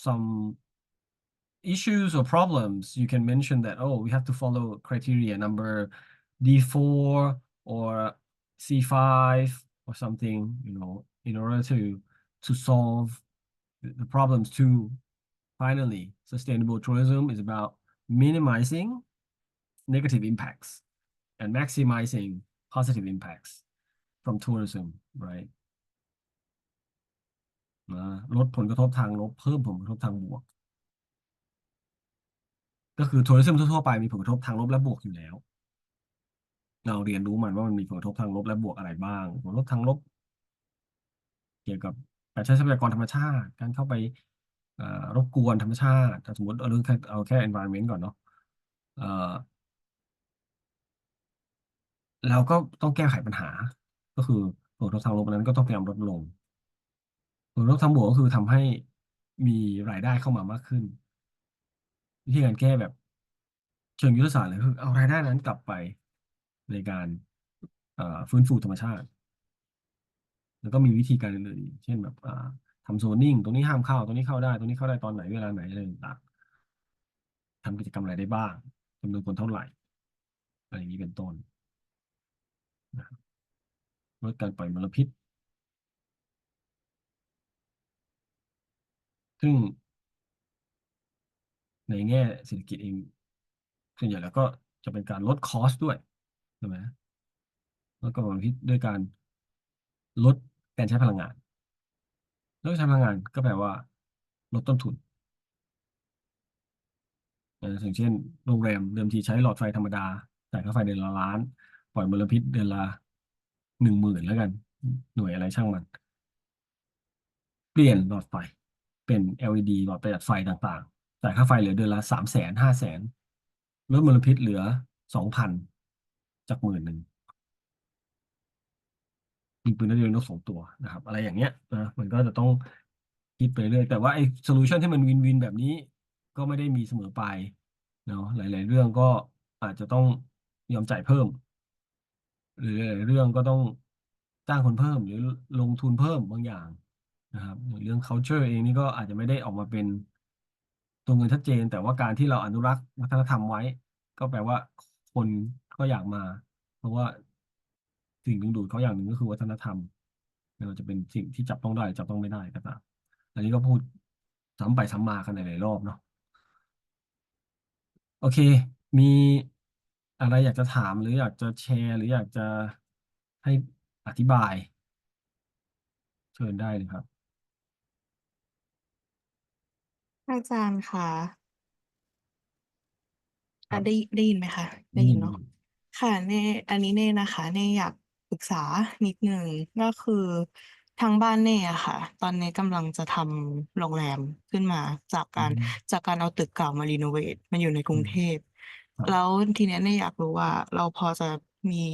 some issues or problems you can mention that oh we have to follow criteria number D4 or C5 or something in order to solve the problems too. Finally, sustainable tourism is about minimizing negative impacts and maximizing positive impacts from tourism, right? ลดผลกระทบทางลบเพิ่มผลกระทบทางบวกก็คือทัวริซึมทั่วๆไปมีผลกระทบทางลบและบวกอยู่แล้วเราเรียนรู้มันว่ามันมีผลกระทบทางลบและบวกอะไรบ้างผลกระทบทางลบเกี่ยวกับการใช้ทรัพยากรธรรมชาติการเข้าไปเอ่อรบกวนธรรมชาติถ้าสมมติเอาแค่ environment ก่อนเนาะเอ่อ เราก็ต้องแก้ไขปัญหาก็คือผลกระทบทางลบนั้นก็ต้องพยายามลดลงผลกระทบทางบวกก็คือทำให้มีรายได้เข้ามามากขึ้นวิธีการแก้แบบเชิงยุทธศาสตร์เลยคือเอารายได้นั้นกลับไปในการฟื้นฟูธรรมชาติแล้วก็มีวิธีการอื่นๆอีกเช่นแบบทำโซนนิ่งตรงนี้ห้ามเข้าตรงนี้เข้าได้ตรงนี้เข้าได้ตอนไหนเวลาไหนอะไรต่างๆทำกิจกรรมอะไรได้บ้างจำนวนคนเท่าไหร่อะไรอย่างนี้เป็นต้นนะครับลดการปล่อยมลพิษซึ่ง ในแง่เศรษฐกิจเองส่วนใหญ่แล้วก็จะเป็นการลดคอสด้วยใช่ไหมลดกำลังพิษด้วยการลดการใช้พลังงานลดการใช้พลังงานก็แปลว่าลดต้นทุนอย่างเช่นโรงแรมเดิมทีใช้หลอดไฟธรรมดาจ่ายค่าไฟเดือนละล้านปล่อยมลพิษเดือนละ10,000แล้วกันหน่วยอะไรช่างมันเปลี่ยนหลอดไฟเป็น LED หลอดประหยัดไฟต่างๆจ่ายค่าไฟเหลือเดือนละ300,000500,000ลดมลพิษเหลือ2,000จาก10,000ยิงปืนได้เดียวนก2 ตัวนะครับอะไรอย่างเงี้ยนะมันก็จะต้องคิดไปเรื่อยแต่ว่าไอ้โซลูชันที่มันวินวินแบบนี้ก็ไม่ได้มีเสมอไปเนาะหลายๆเรื่องก็อาจจะต้องยอมจ่ายเพิ่มหรือหลายๆเรื่องก็ต้องจ้างคนเพิ่มหรือลงทุนเพิ่มบางอย่างนะครับอย่างเรื่อง culture เองนี่ก็อาจจะไม่ได้ออกมาเป็นตัวเงินชัดเจนแต่ว่าการที่เราอนุรักษ์วัฒนธรรมไว้ก็แปลว่าคนก็อยากมาเพราะว่าสิ่งดึงดูดเขาอย่างหนึ่งก็คือวัฒนธรรม ไม่ว่าจะเป็นสิ่งที่จับต้องได้จับต้องไม่ได้ก็ตามอันนี้ก็พูดซ้ำไปซ้ำมากันหลายๆรอบเนาะโอเคมีอะไรอยากจะถามหรืออยากจะแชร์หรืออยากจะให้อธิบายเชิญได้เลยครับอาจารย์คะครับได้ยินไหมคะได้ยินเนาะได้ยิน ค่ะเน่อันนี้เน่นะคะเน่อยากปรึกษานิดนึงก็คือทางบ้านเน่อะค่ะตอนนี้กำลังจะทำโรงแรมขึ้นมาจากอืการมเอาตึกเก่ามารีโนเวทมันอยู่ในกอืมรุงเทพครับแล้วทีเนี้ยเน่อยากรู้ว่าเราพอจะมี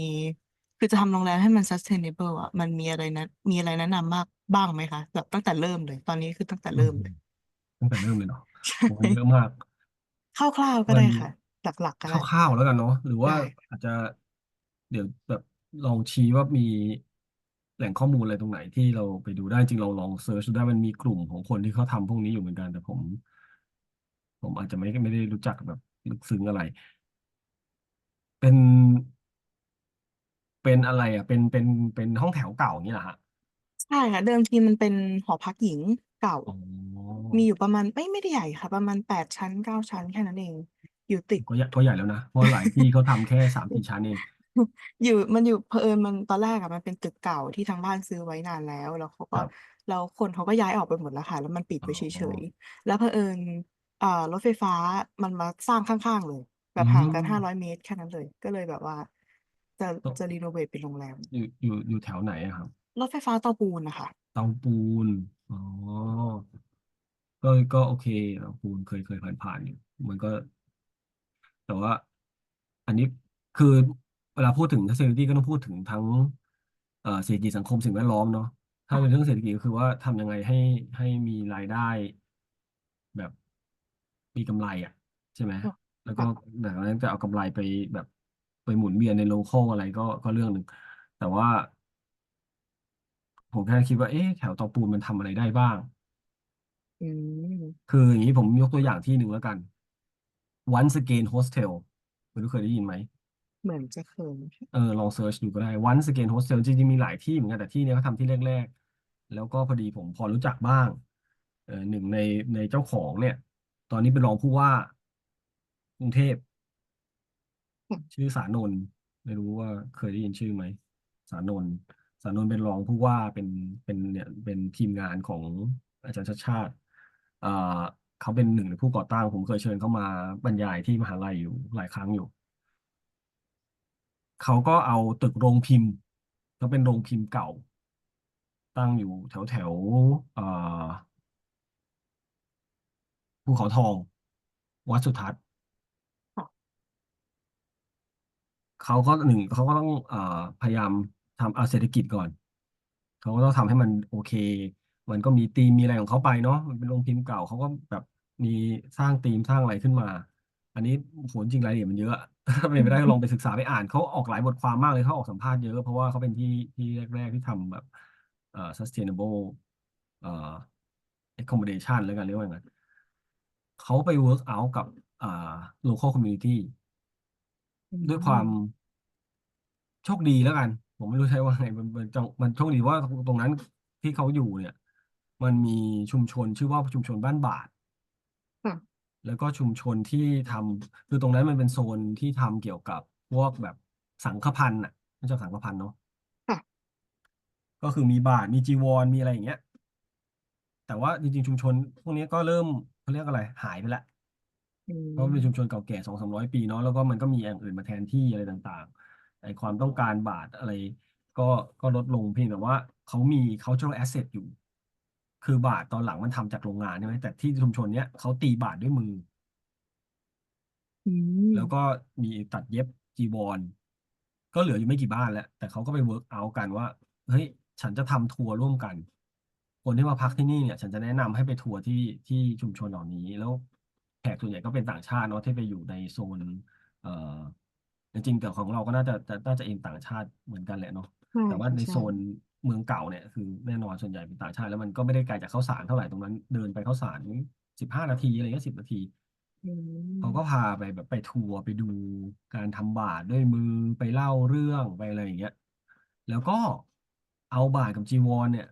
คือจะทำโรงแรมให้มัน sustainable อะมันมีอะไรแนะนำมากบ้างไหมคะแบบตั้งแต่เริ่มเลยตอนนี้คือตั้งแต่อืมเริ่มเลย ตั้งแต่เริ่มเลยเนาะ ใชโอ้มันเยอะ่มากคร่าวๆก็มันได้ค่ะหลักๆก็คได้ร่าวๆแล้วกันเนาะหรือว่าได้อาจจะเดี๋ยวแบบลองชี้ว่ามีแหล่งข้อมูลอะไรตรงไหนที่เราไปดูได้จริงเราลองเซิร์ชดูได้มันมีกลุ่มของคนที่เขาทำพวกนี้อยู่เหมือนกันแต่ผมอาจจะไม่ได้รู้จักแบบลึกซึ้งอะไรเป็นเป็นอะไรอ่ะเป็นห้องแถวเก่าอย่างนี้เหรอฮะใช่ค่ะเดิมทีมันเป็นหอพักหญิงเก่าอ๋อ มีอยู่ประมาณไม่ได้ใหญ่ค่ะประมาณ8 ชั้น9 ชั้นแค่นั้นเองอยู่ติด ก็ใหญ่แล้วนะเพราะหลายที่เขาทำแค่3-4 ชั้นเอง อยู่เผอิญมันตอนแรกอะมันเป็นตึกเก่าที่ทางบ้านซื้อไว้นานแล้วเขาก็ครับแล้วคนเขาก็ย้ายออกไปหมดแล้วค่ะแล้วมันปิดอ๋ไว้เฉยอๆแล้วเผอิญรถไฟฟ้ามันมาสร้างข้างๆเลยแบอืบห่างกัน500 เมตรมแค่นั้นเลยก็เลยแบบว่าจะโตรีโนเวทเป็นโรงแรมอยู่แถวไหนอะครับรถไฟฟ้าเตาปูนนะคะเตาปูนอ๋อก็โอเคเตาปูนเคยผ่านอยู่มันก็แต่ว่าอันนี้คือเวลาพูดถึง sustainability ก็ต้องพูดถึงทั้งเศรษฐกิจสังคมสิ่งแวดล้อมเนาะถ้าเป็นเรื่องเศรษฐกิจก็คือว่าทำยังไงให้มีรายได้แบบมีกำไรอ่ะใช่ไหม ค่ะแล้วก็ค่ะแต่นั้นจะเอากำไรไปแบบไปหมุนเวียนในโลคอลอะไรก็เรื่องหนึ่งแต่ว่าผมแค่คิดว่าเอ๊ะแถวเตาปูนมันทำอะไรได้บ้างอืมคืออย่างนี้ผมยกตัวอย่างที่หนึ่งแล้วกัน Once Again Hostel ไม่รู้เคยได้ยินไหมเหมือนจะเคยลองเซิร์ชดูก็ได้ Once Again Hostel จริงๆมีหลายที่เหมือนกันแต่ที่เนี้ยเขาทำที่แรกๆแล้วก็พอดีผมพอรู้จักบ้างหนึ่งในเจ้าของเนี่ยตอนนี้เป็นรองผู้ว่ากรุงเทพ ค่ะชื่อสานนท์ไม่รู้ว่าเคยได้ยินชื่อไหมสานนท์เป็นรองผู้ว่าเป็นเนี่ยเป็นทีมงานของอาจารย์ชาติชาติอ่าเขาเป็นหนึ่งในผู้ก่อตั้งผมเคยเชิญเขามาบรรยายที่มหาลัยอยู่หลายครั้งอยู่เขาก็เอาตึกโรงพิมพ์ก็เป็นโรงพิมพ์เก่าตั้งอยู่แถวอ่าภูเขาทองวัดสุทัศน์ ค่ะเขาก็ต้องพยายามทำเอาเศรษฐกิจก่อนเขาก็ต้องทำให้มันโอเคมันก็มีธีมมีอะไรของเขาไปเนาะมันเป็นโรงพิมพ์เก่าเขาก็แบบมีสร้างธีมสร้างอะไรขึ้นมาอันนี้โหจริงรายละเอียดมันเยอะถ้าเป็นไปได้ก็ลองไปศึกษาไปอ่านเขาออกหลายบทความมากเลยเขาออกสัมภาษณ์เยอะเพราะว่าเขาเป็นที่แรกๆที่ทำแบบsustainable เอ่อ accommodation แล้วกันเรียกว่าอย่างนั้นเขาไป work out กับอ่า local community อืด้วยความมโชคดีแล้วกันผมไม่รู้ใช้ว่าไงมันโชคดีว่าตรงนั้นที่เขาอยู่เนี่ยมันมีชุมชนชื่อว่าชุมชนบ้านบาทค่ะแล้วก็ชุมชนที่ทำคือตรงนั้นมันเป็นโซนที่ทำเกี่ยวกับพวกแบบสังฆพันธ์อ่ะไม่ใช่สังฆพันธ์เนาะค่ะก็คือมีบาทมีจีวรมีอะไรอย่างเงี้ยแต่ว่าจริงๆชุมชนพวกนี้ก็เริ่มเขาเรียกอะไรหายไปละ อืเพราะมันเป็นชุมชนมเก่าแก่200-300 ปีเนาะแล้วก็มันก็มีอย่างอื่นมาแทนที่อะไรต่างๆไอความต้องการบาทอะไรก็ก็ลดลงเพียงแต่ว่าเขามี cultural asset อยู่คือบาทตอนหลังมันทำจากโรงงานใช่ไหมแต่ที่ชุมชนเนี้ยเขาตีบาทด้วยมือ อืมแล้วก็มีตัดเย็บจีวรก็เหลืออยู่ไม่กี่บ้านแล้วแต่เขาก็ไปเวิร์กเอากันว่าเฮ้ยฉันจะทำทัวร์ร่วมกันคนที่มาพักที่นี่เนี่ยฉันจะแนะนำให้ไปทัวร์ที่ชุมชนเหล่านี้แล้วแขกส่วนใหญ่ก็เป็นต่างชาติเนาะที่ไปอยู่ในโซนเอ่อจริงๆแต่ของเราก็น่าจะเองต่างชาติเหมือนกันแหละเนาะใช่แต่ว่าค่ะใช่ในโซนเมืองเก่าเนี่ยคือแน่นอนส่วนใหญ่เป็นต่างชาติแล้วมันก็ไม่ได้ไกลจากข้าวสารเท่าไหร่ตรงนั้นเดินไปข้าวสาร15 นาทีอะไรเงี้ย10 นาที อืเขาก็มพาไปแบบไปทัวร์ไปดูการทำบาตรด้วยมือไปเล่าเรื่องไปอะไรอย่างเงี้ยแล้วก็เอาบาตรกับจีวรเนี่ย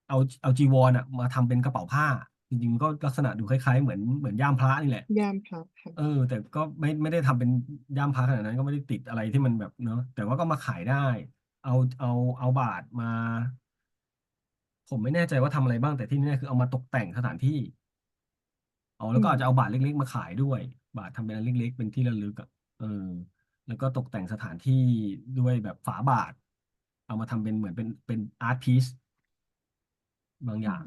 เอาจีวรอ่ะมาทำเป็นกระเป๋าผ้าจริงๆมันก็ลักษณะดูคล้ายๆเหมือนย่ามพระนี่แหละย่ามพระค่ะแต่ก็ไม่ได้ทำเป็นย่ามพระขนาดนั้นก็ไม่ได้ติดอะไรที่มันแบบเนอะแต่ว่าก็มาขายได้เอาเอาเอาบาตรมาผมไม่แน่ใจว่าทำอะไรบ้างแต่ที่นี่คือเอามาตกแต่งสถานที่ อ๋อแล้อืมวก็อาจจะเอาบาทเล็กๆมาขายด้วยบาททำเป็นอันเล็กๆเป็นที่ระลึกอ่ะเออ แล้วก็ตกแต่งสถานที่ด้วยแบบฝาบาทเอามาทำเป็นเหมือนเป็นอาร์ตพีซบางอย่าง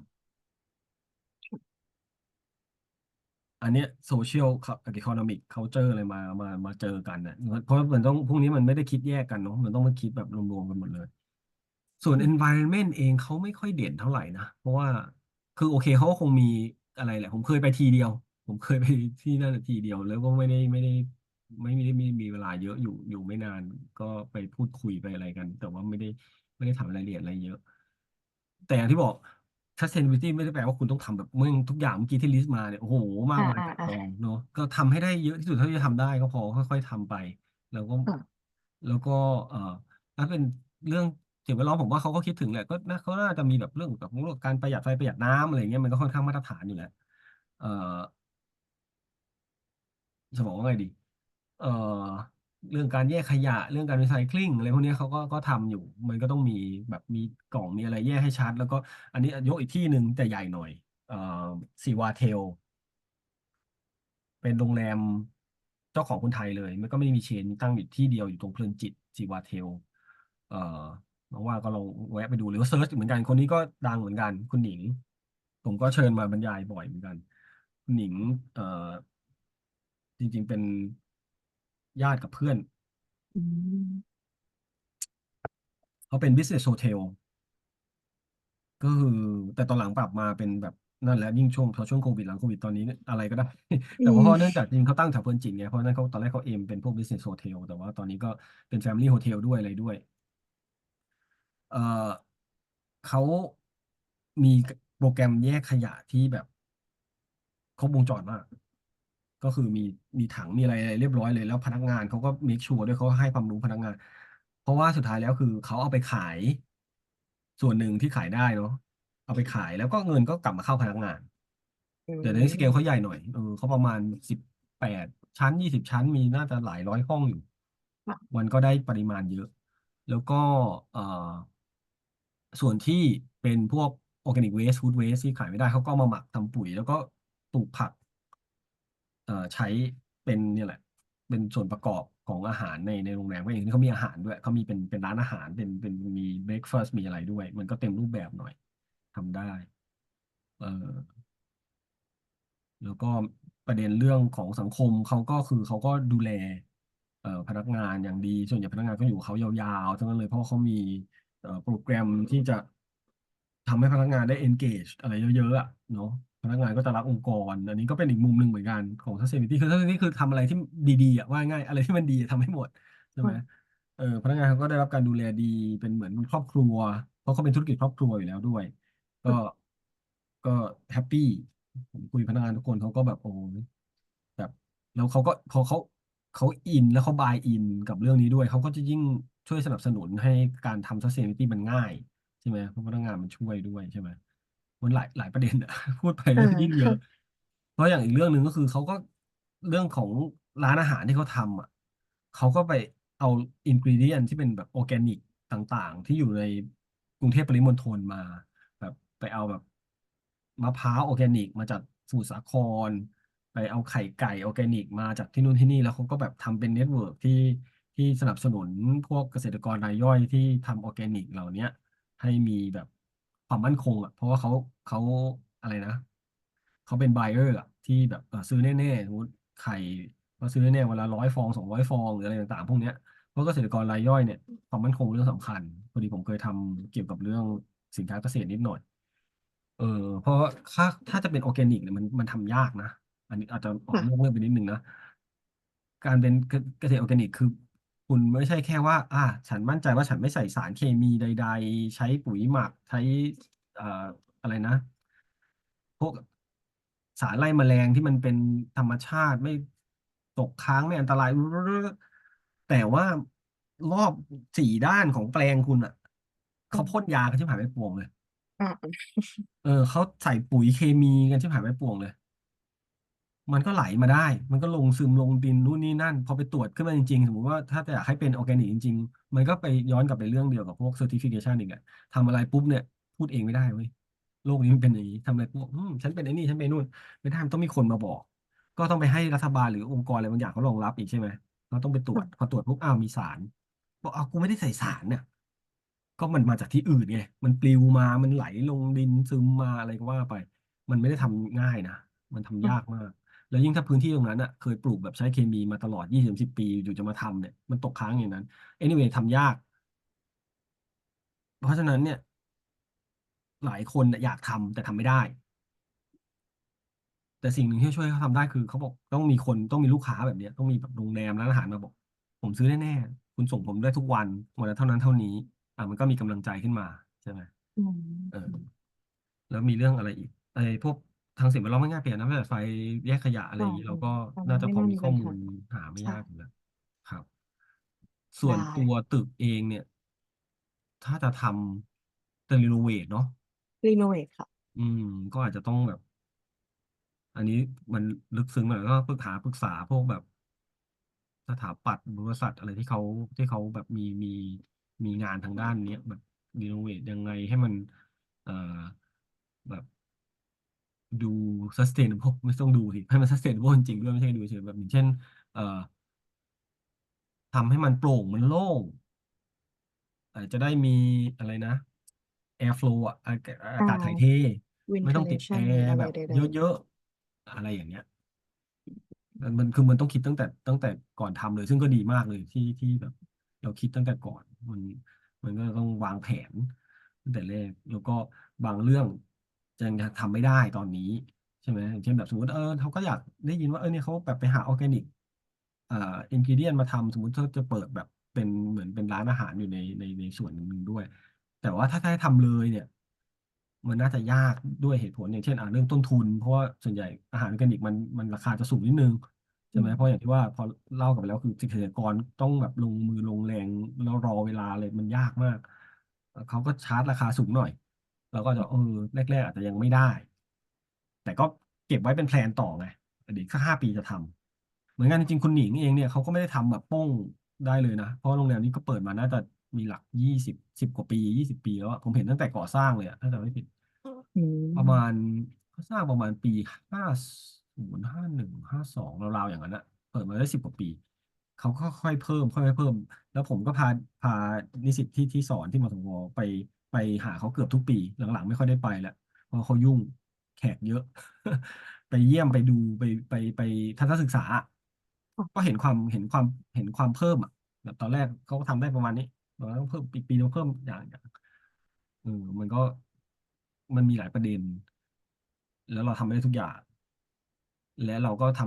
อืมอันเนี้ยโซเชียลอีโคโนมิกคัลเจอร์อะไรมาเจอกันนะเพราะมันต้องพวกนี้มันไม่ได้คิดแยกกันเนาะมันต้องมาคิดแบบรวมๆกันหมดเลยส่วน อืม environment เองเขาไม่ค่อยเด่นเท่าไหร่นะเพราะว่าคือโอเคเขาก็คงมีอะไรแหละผมเคยไปทีเดียวผมเคยไปที่นั่นทีเดียวแล้วก็ไม่ได้มีเวลาเยอะอยู่ไม่นานก็ไปพูดคุยไปอะไรกันแต่ว่าไม่ได้ถามรายละเอียดอะไรเยอะ แต่อย่างที่บอก sustainability ไม่ได้แปลว่าคุณต้องทำแบบเมื่อทุกอย่างเมื่อกี้ที่ลิสต์มาเนี่ยโอ้โหมากอ่ามายอ่าอ่าไก่ายกองเนาะก็ทำให้ได้เยอะที่สุดเท่าที่จะทำได้ก็พอค่อยๆทำไปแล้วก็อ่าแล้วก็ถ้าเป็นเรื่องสิ่งแวดล้อมผมว่าเขาก็คิดถึงแหละก็น่าเขาน่าจะมีแบบเรื่องแบบพวกการประหยัดไฟประหยัดน้ำอะไรเงี้ยมันก็ค่อนข้างมาตรฐานอยู่แล้วเอ่อ จะบอกว่าไงดีเอ่อเรื่องการแยกขยะเรื่องการรีไซเคิลอะไรพวกเนี้ยเขาก็ทำอยู่มันก็ต้องมีแบบมีกล่องมีอะไรแยกให้ชัดแล้วก็อันนี้ยกอีกที่หนึ่งแต่ใหญ่หน่อยเอ่อซีวาเทลเป็นโรงแรมเจ้าของคนไทยเลยมันก็ไม่ได้มีเชนตั้งอยู่ที่เดียวอยู่ตรงเพลินจิตซีวาเทลเอ่อน้องว่าก็ลองแวะไปดูหรือว่าเซิร์ชเหมือนกันคนนี้ก็ดังเหมือนกันคุณหนิงผมก็เชิญมาบรรยายบ่อยเหมือนกันคุณหนิงเอ่อจริงๆเป็นญาติกับเพื่อน อืมเขาเป็น business hotel ก็คือแต่ตอนหลังปรับมาเป็นแบบนั่นแหละยิ่งช่วงพอช่วงโควิดหลังโควิดตอนนี้เนี่ยอะไรก็ได้ อืแต่ว่าเพราะเนื่องมจากจริงเขาตั้งแถวเพลินจิตไงเพราะฉะนั้นเขาตอนแรกเขาเอมเป็นพวก business hotel แต่ว่าตอนนี้ก็เป็น family hotel ด้วยอะไรด้วยเอ่อเขามีโปรแกรมแยกขยะที่แบบครบวงจรมาก ก็คือมีถังมีอะไรเรียบร้อยเลยแล้วพนักงานเขาก็เมคชัวร์ด้วยเขาให้ความรู้พนักงานเพราะว่าสุดท้ายแล้วคือเขาเอาไปขายส่วนหนึ่งที่ขายได้เนาะเอาไปขายแล้วก็เงินก็กลับมาเข้าพนักงานอืแต่ในนี้สเกลเขาใหญ่มหน่อยเขาประมาณ18 ชั้น20 ชั้นมีน่าจะหลายร้อยห้องอยู่มันก็ได้ปริมาณเยอะแล้วก็เอ่อส่วนที่เป็นพวกออร์แกนิกเวสต์ฟู้ดเวสที่ขายไม่ได้เขาก็เอามาหมักทำปุ๋ยแล้วก็ปลูกผัก ใช้เป็นเนี่ยแหละเป็นส่วนประกอบของอาหารในโรงแรมก็อย่างที่เขามีอาหารด้วยเขามีเป็นร้านอาหารเป็นมีเบรคฟาสต์มีอะไรด้วยมันก็เต็มรูปแบบหน่อยทำได้เออ แล้วก็ประเด็นเรื่องของสังคมเขาก็คือเขาก็ดูแลพนักงานอย่างดีส่วนใหญ่พนักงานก็อยู่กับเขายาวๆทั้งนั้นเลยเพราะเขามีโปรแกรมที่จะทำให้พนักงานได้ engage อะไรเยอะๆอ่ะเนาะพนักงานก็จะรักองค์กรอันนี้ก็เป็นอีกมุมหนึ่งเหมือนกันของ sustainability คือ sustainability คือทำอะไรที่ดีๆอ่ะว่าง่ายอะไรที่มันดีทำให้หมดใช่ไหมอืมพนักงานเขาก็ได้รับการดูแลดีเป็นเหมือนครอบครัวเพราะเขาเป็นธุรกิจครอบครัวอยู่แล้วด้วยก็ก็แฮปปี้ ผมคุยพนักงานทุกคนเขาก็แบบโอ้ยแบบแล้วเขาก็พอเขาอินแล้วเขาบายอินกับเรื่องนี้ด้วยเขาก็จะยิ่งช่วยสนับสนุนให้การทำ sustainability มันง่ายใช่ไหมเพราะพนักงานมันช่วยด้วยใช่ไหมมันหลายประเด็นอะพูดไปเอก็ยิ่งเยอะอเพราะอย่างอีกเรื่องหนึ่งก็คือเขาก็เรื่องของร้านอาหารที่เขาทำอ่ะเขาก็ไปเอาอินก e เดียนที่เป็นแบบออร์แกนิกต่างๆที่อยู่ในกรุงเทพปริมณฑลมา แบบไปเอาแบบมะพร้าวออร์แกนิกมาจากสมุทรสาครไปเอาไข่ไก่ออร์แกนิกมาจากที่นู่นที่นี่แล้วเขาก็แบบทำเป็นเน็ตเวิร์กที่สนับสนุนพวกเกษตรกรรายย่อยที่ทำออร์แกนิกเหล่าเนี้ยให้มีแบบความมั่นคงอ่ะเพราะว่าเขาอะไรนะเขาเป็นไบเออร์อ่ะที่แบบซื้อแน่ๆสมมติไข่ก็ซื้อแน่ๆเวลา100 ฟอง200 ฟองหรืออะไรต่างๆพวกเนี้ย เพราะเกษตรกรรายย่อยเนี่ยความมั่นคงเรื่องสำคัญพอดีผมเคยทำเกี่ยวกับเรื่องสินค้าเกษตรนิดหน่อยเออเพราะว่าถ้าจะเป็นออร์แกนิกเนี่ยมันทำยากนะอันนี้อาจจะออกนอกค่ะเรื่องไปนิดนึงนะการเป็นเกษตรออร์แกนิกคือคุณไม่ใช่แค่ว่าฉันมั่นใจว่าฉันไม่ใส่สารเคมีใดๆใช้ปุ๋ยหมักใช้เอ่ออะไรนะพวกสารไล่แมลงที่มันเป็นธรรมชาติไม่ตกค้างไม่อันตราย แต่ว่ารอบ4 ด้านของแปลงคุณอ่ะเขาพ่นอืมยากันที่ผ่านไปป่วงเลยอ่าเขาใส่ปุ๋ยเคมีกันที่ผ่านไปป่วงเลยมันก็ไหลมาได้มันก็ลงซึมลงดินนู่นนี่นั่นพอไปตรวจขึ้นมาจริงๆสมมติว่าถ้าจะอยากให้เป็นออร์แกนิกจริงๆมันก็ไปย้อนกลับไปเรื่องเดียวกับพวกเซอร์ติฟิเคชันอีกอะทำอะไรปุ๊บเนี่ยพูดเองไม่ได้เว้ยโลกนี้มันเป็นอย่างนี้ทำอะไรปุ๊บฉันเป็นไอ้นี่ฉันเป็นนู่นไม่ได้มันต้องมีคนมาบอกก็ต้องไปให้รัฐบาลหรือองค์กรอะไรบางอย่างเขารองรับอีกใช่ไหม เราต้องไปตรวจพอค่ะตรวจปุ๊บอ้าวมีสารบอกอ้าวกูไม่ได้ใส่สารเนี่ยก็มันมาจากที่อื่นไงมันปลิวมามันไหลลงดินซึมมาอะไรก็ว่าไปมันไม่ได้ทำง่ายนะมันทำยากมากแล้วยิ่งถ้าพื้นที่ตรงนั้นอ่ะเคยปลูกแบบใช้เคมีมาตลอด20-10 ปีอยู่จะมาทำเนี่ยมันตกค้างอย่างนั้น anyway ทำยากเพราะฉะนั้นเนี่ยหลายคนน่ะอยากทำแต่ทำไม่ได้ แต่สิ่งหนึ่งที่ช่วยเขาทำได้คือเขาบอกต้องมีคนต้องมีลูกค้าแบบเนี้ยต้องมีแบบโรงแรมร้านอาหารมาบอกผมซื้อแน่ๆคุณส่งผมได้ทุกวันวันละเท่านั้นเท่านี้มันก็มีกำลังใจขึ้นมาใช่ไหมอืเออมแล้วมีเรื่องอะไรอีกไอ้พวกทางสิ่งแวดล้อมไม่ง่ายเปลี่ยนนะไม่แบบไฟแยกขยะอะไรอ่าอย่างนี้เราก็อันน่าจะพอนี้ไม่น่ามีข้อมูลมีปัญหาหาไม่ใช่ยากอยู่แล้วครับส่วนได้ตัวตึกเองเนี่ยถ้าจะทำจะรีโนเวทเนาะรีโนเวทค่ะอืมก็อาจจะต้องแบบ อันนี้มันลึกซึ้งหน่อยก็ปรึกษาพวกแบบสถาปัตย์บริษัทอะไรที่เขาแบบมีงานทางด้านเนี้ยแบบรีโนเวทยังไงให้มันเอ่อแบบดู sustainable ไม่ต้องดูสิให้มัน sustainable จริงๆด้วยไม่ใช่ดูเฉยแบบอย่างเช่นเอ่อทำให้มันโปร่งมันโล่งอาจจะได้มีอะไรนะ air flow อ่ะอาอ่กาศถ่ายเทาวินไม่เทต้องติดแอเลชันอะไรร์แบบใดเยอะๆอะไรอย่างเงี้ย มันคือมันต้องคิดตั้งแต่ก่อนทำเลยซึ่งก็ดีมากเลยที่แบบเราคิดตั้งแต่ก่อนมันก็ต้องวางแผนตั้งแต่แรกแล้วก็บางเรื่องจะยังทำไม่ได้ตอนนี้ใช่ไหมอย่างเช่นแบบสมมติเขาก็อยากได้ยินว่าเนี่ยเขาแบบไปหาออร์แกนิกอ่าอินกิเดียนมาทำสมมติเขาจะเปิดแบบเป็นเหมือนเป็นร้านอาหารอยู่ในส่วนหนึ่งด้วยแต่ว่าถ้าให้ทำเลยเนี่ยมันน่าจะยากด้วยเหตุผลอย่างเช่นเรื่องต้นทุนเพราะว่าส่วนใหญ่อาหารออร์แกนิกมันราคาจะสูงนิดนึง ๆใช่ไหมเพราะอย่างที่ว่าพอเล่ากันไปแล้วคือเกษตรกรต้องแบบลงมือลงแรงแล้วรอเวลาเลยมันยากมากเขาก็ชาร์จราคาสูงหน่อยเราก็จะแรกๆอาจจะยังไม่ได้แต่ก็เก็บไว้เป็นแพลนต่อไงเดี๋ยวสัก5 ปีจะทำเหมือนกันจริงๆคุณหนิงเองเนี่ยเขาก็ไม่ได้ทำแบบโป้งได้เลยนะเพราะโรงแรมนี้ก็เปิดมาน่าจะมีหลัก10 กว่าปี20 ปีแล้วอะผมเห็นตั้งแต่ก่อสร้างเลยอะถ้าจำไม่ผิด อืประมาณมเขาสร้างประมาณปี505152ราวๆอย่างนั้นอะเปิดมาได้10 กว่าปีเขาก็ค่อยๆเพิ่มค่อยๆเพิ่มแล้วผมก็พานิสิตที่สอนที่มศวไปหาเขาเกือบทุกปีหลังๆไม่ค่อยได้ไปแล้วเพราะเขายุ่งแขกเยอะไปเยี่ยมไปดูไปทัศนศึกษาอะก็เห็นความเพิ่มอ่ะแบบตอนแรกเขาก็ทำได้ประมาณนี้ตอนนั้นเพิ่มปีนึงเพิ่มอย่างมันก็มันมีหลายประเด็น แล้วเราทำไม่ได้ทุกอย่างและเราก็ท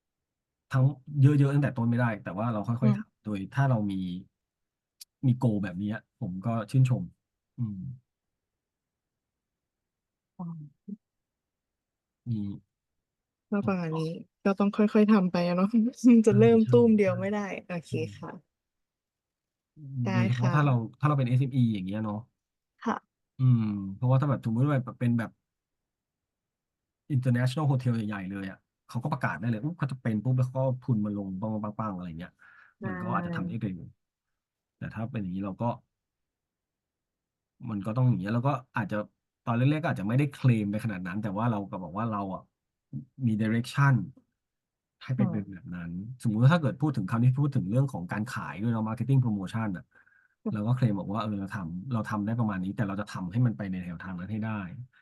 ำทั้งเยอะๆตั้งแต่ต้นไม่ได้แต่ว่าเราค่อยๆอืมทำโดยถ้าเรามีโกแบบนี้ผมก็ชื่นชมอืมอ๋อมีก็ประมาณนี้ก็ต้องค่อยๆทำไปอะเนาะจะใช่เริ่มใช่ตุ้มเดียวใช่ไม่ได้โอเคอืมค่ะได้โดยเฉพาะค่ะถ้าเราเป็น SME อสเอ็มอีอย่างเงี้ยเนาะค่ะอืมเพราะว่าถ้าแบบสมมติว่าเป็นแบบ international hotel ใหญ่ๆเลยเขาก็ประกาศได้เลยอุ๊ยเขาจะเป็นปุ๊บแล้วเขาก็ทุนมาลงปังอะไรเงี้ยไดมันก็อาจจะทำได้้เร็วแต่ถ้าเป็นอย่างนี้เราก็ มันก็ต้องอย่างเงี้ยแล้วก็อาจจะตอนแรกๆก็อาจจะไม่ได้เคลมไปขนาดนั้นแต่ว่าเราก็บอกว่าเรามี direction ให้อืมเป็นแบบนั้นสมมุติว่าถ้าเกิดพูดถึงคำนี้พูดถึงเรื่องของการขายด้วยเนาะ marketing promotion เราก็เคลมบอกว่าเราทำได้ประมาณนี้แต่เราจะทำให้มันไปในแถวทางนั้นให้ได้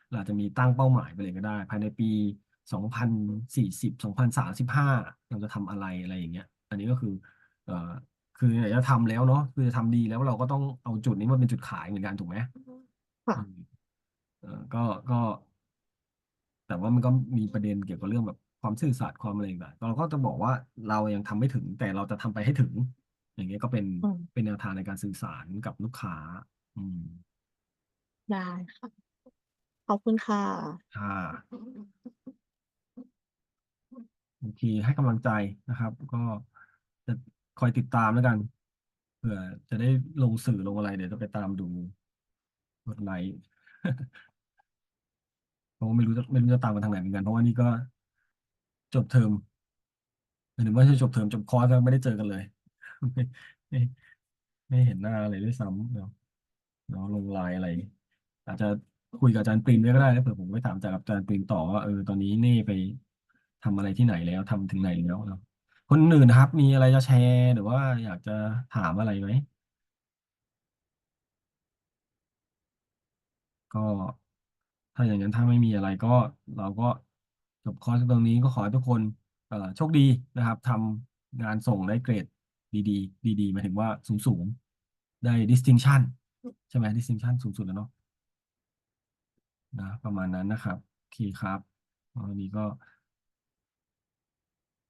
เราอาจจะมีตั้งเป้าหมายไปเลยก็ได้ภายในปี20402035เราจะทำอะไรอย่างเงี้ยอันนี้ก็คือเอ่อ คืออยากจะทำแล้วเนาะคือจะทำดีแล้วเราก็ต้องเอาจุดนี้มาเป็นจุดขายเหมือนกันถูกไหมอืมค่ะก็แต่ว่ามันก็มีประเด็นเกี่ยวกับเรื่องแบบความซื่อสัตย์ความอะไรแบบเราก็จะบอกว่าเรายังทำไม่ถึงแต่เราจะทำไปให้ถึงอย่างเงี้ยก็เป็นอืมเป็นแนวทางในการสื่อสารกับลูกค้าอืมได้ค่ะขอบคุณค่ะค่ะโอเคให้กำลังใจนะครับก็จะคอยติดตามแล้วกันเผื่อจะได้ลงสื่อลงอะไรเดี๋ยวจะไปตามดูกดไลค์ เพราะว่าไม่รู้จะตามกันทางไหนเหมือนกันเพราะว่านี่ก็จบเทอมหมายถึงว่าไม่ใช่จบเทอมจบคอร์สแล้วไม่ได้เจอกันเลยไม่ไม่ไม่เห็นหน้าเลยด้วยซ้ำเนาะลงไลน์อะไรอาจจะคุยกับอาจารย์ปรินด้วยก็ได้นะเผื่อผมไปถามจากอาจารย์ปรินต่อว่าตอนนี้เน่ไปทำอะไรที่ไหนแล้วทำถึงไหนแล้วเนาะ คนอื่นนะครับมีอะไรจะแชร์หรือว่าอยากจะถามอะไรไหมก็ถ้าอย่างนั้นถ้าไม่มีอะไรก็เราก็จบคอร์สตรงนี้ก็ขอให้ทุกคนโชคดีนะครับทำงานส่งได้เกรดดีๆดีๆหมายถึงว่าสูงได้ distinction ใช่ไหม distinction สูงสุดแล้วเนาะนะประมาณนั้นนะครับโอเคครับวันนี้ก็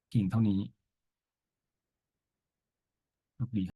เก่งเท่านี้โชคดี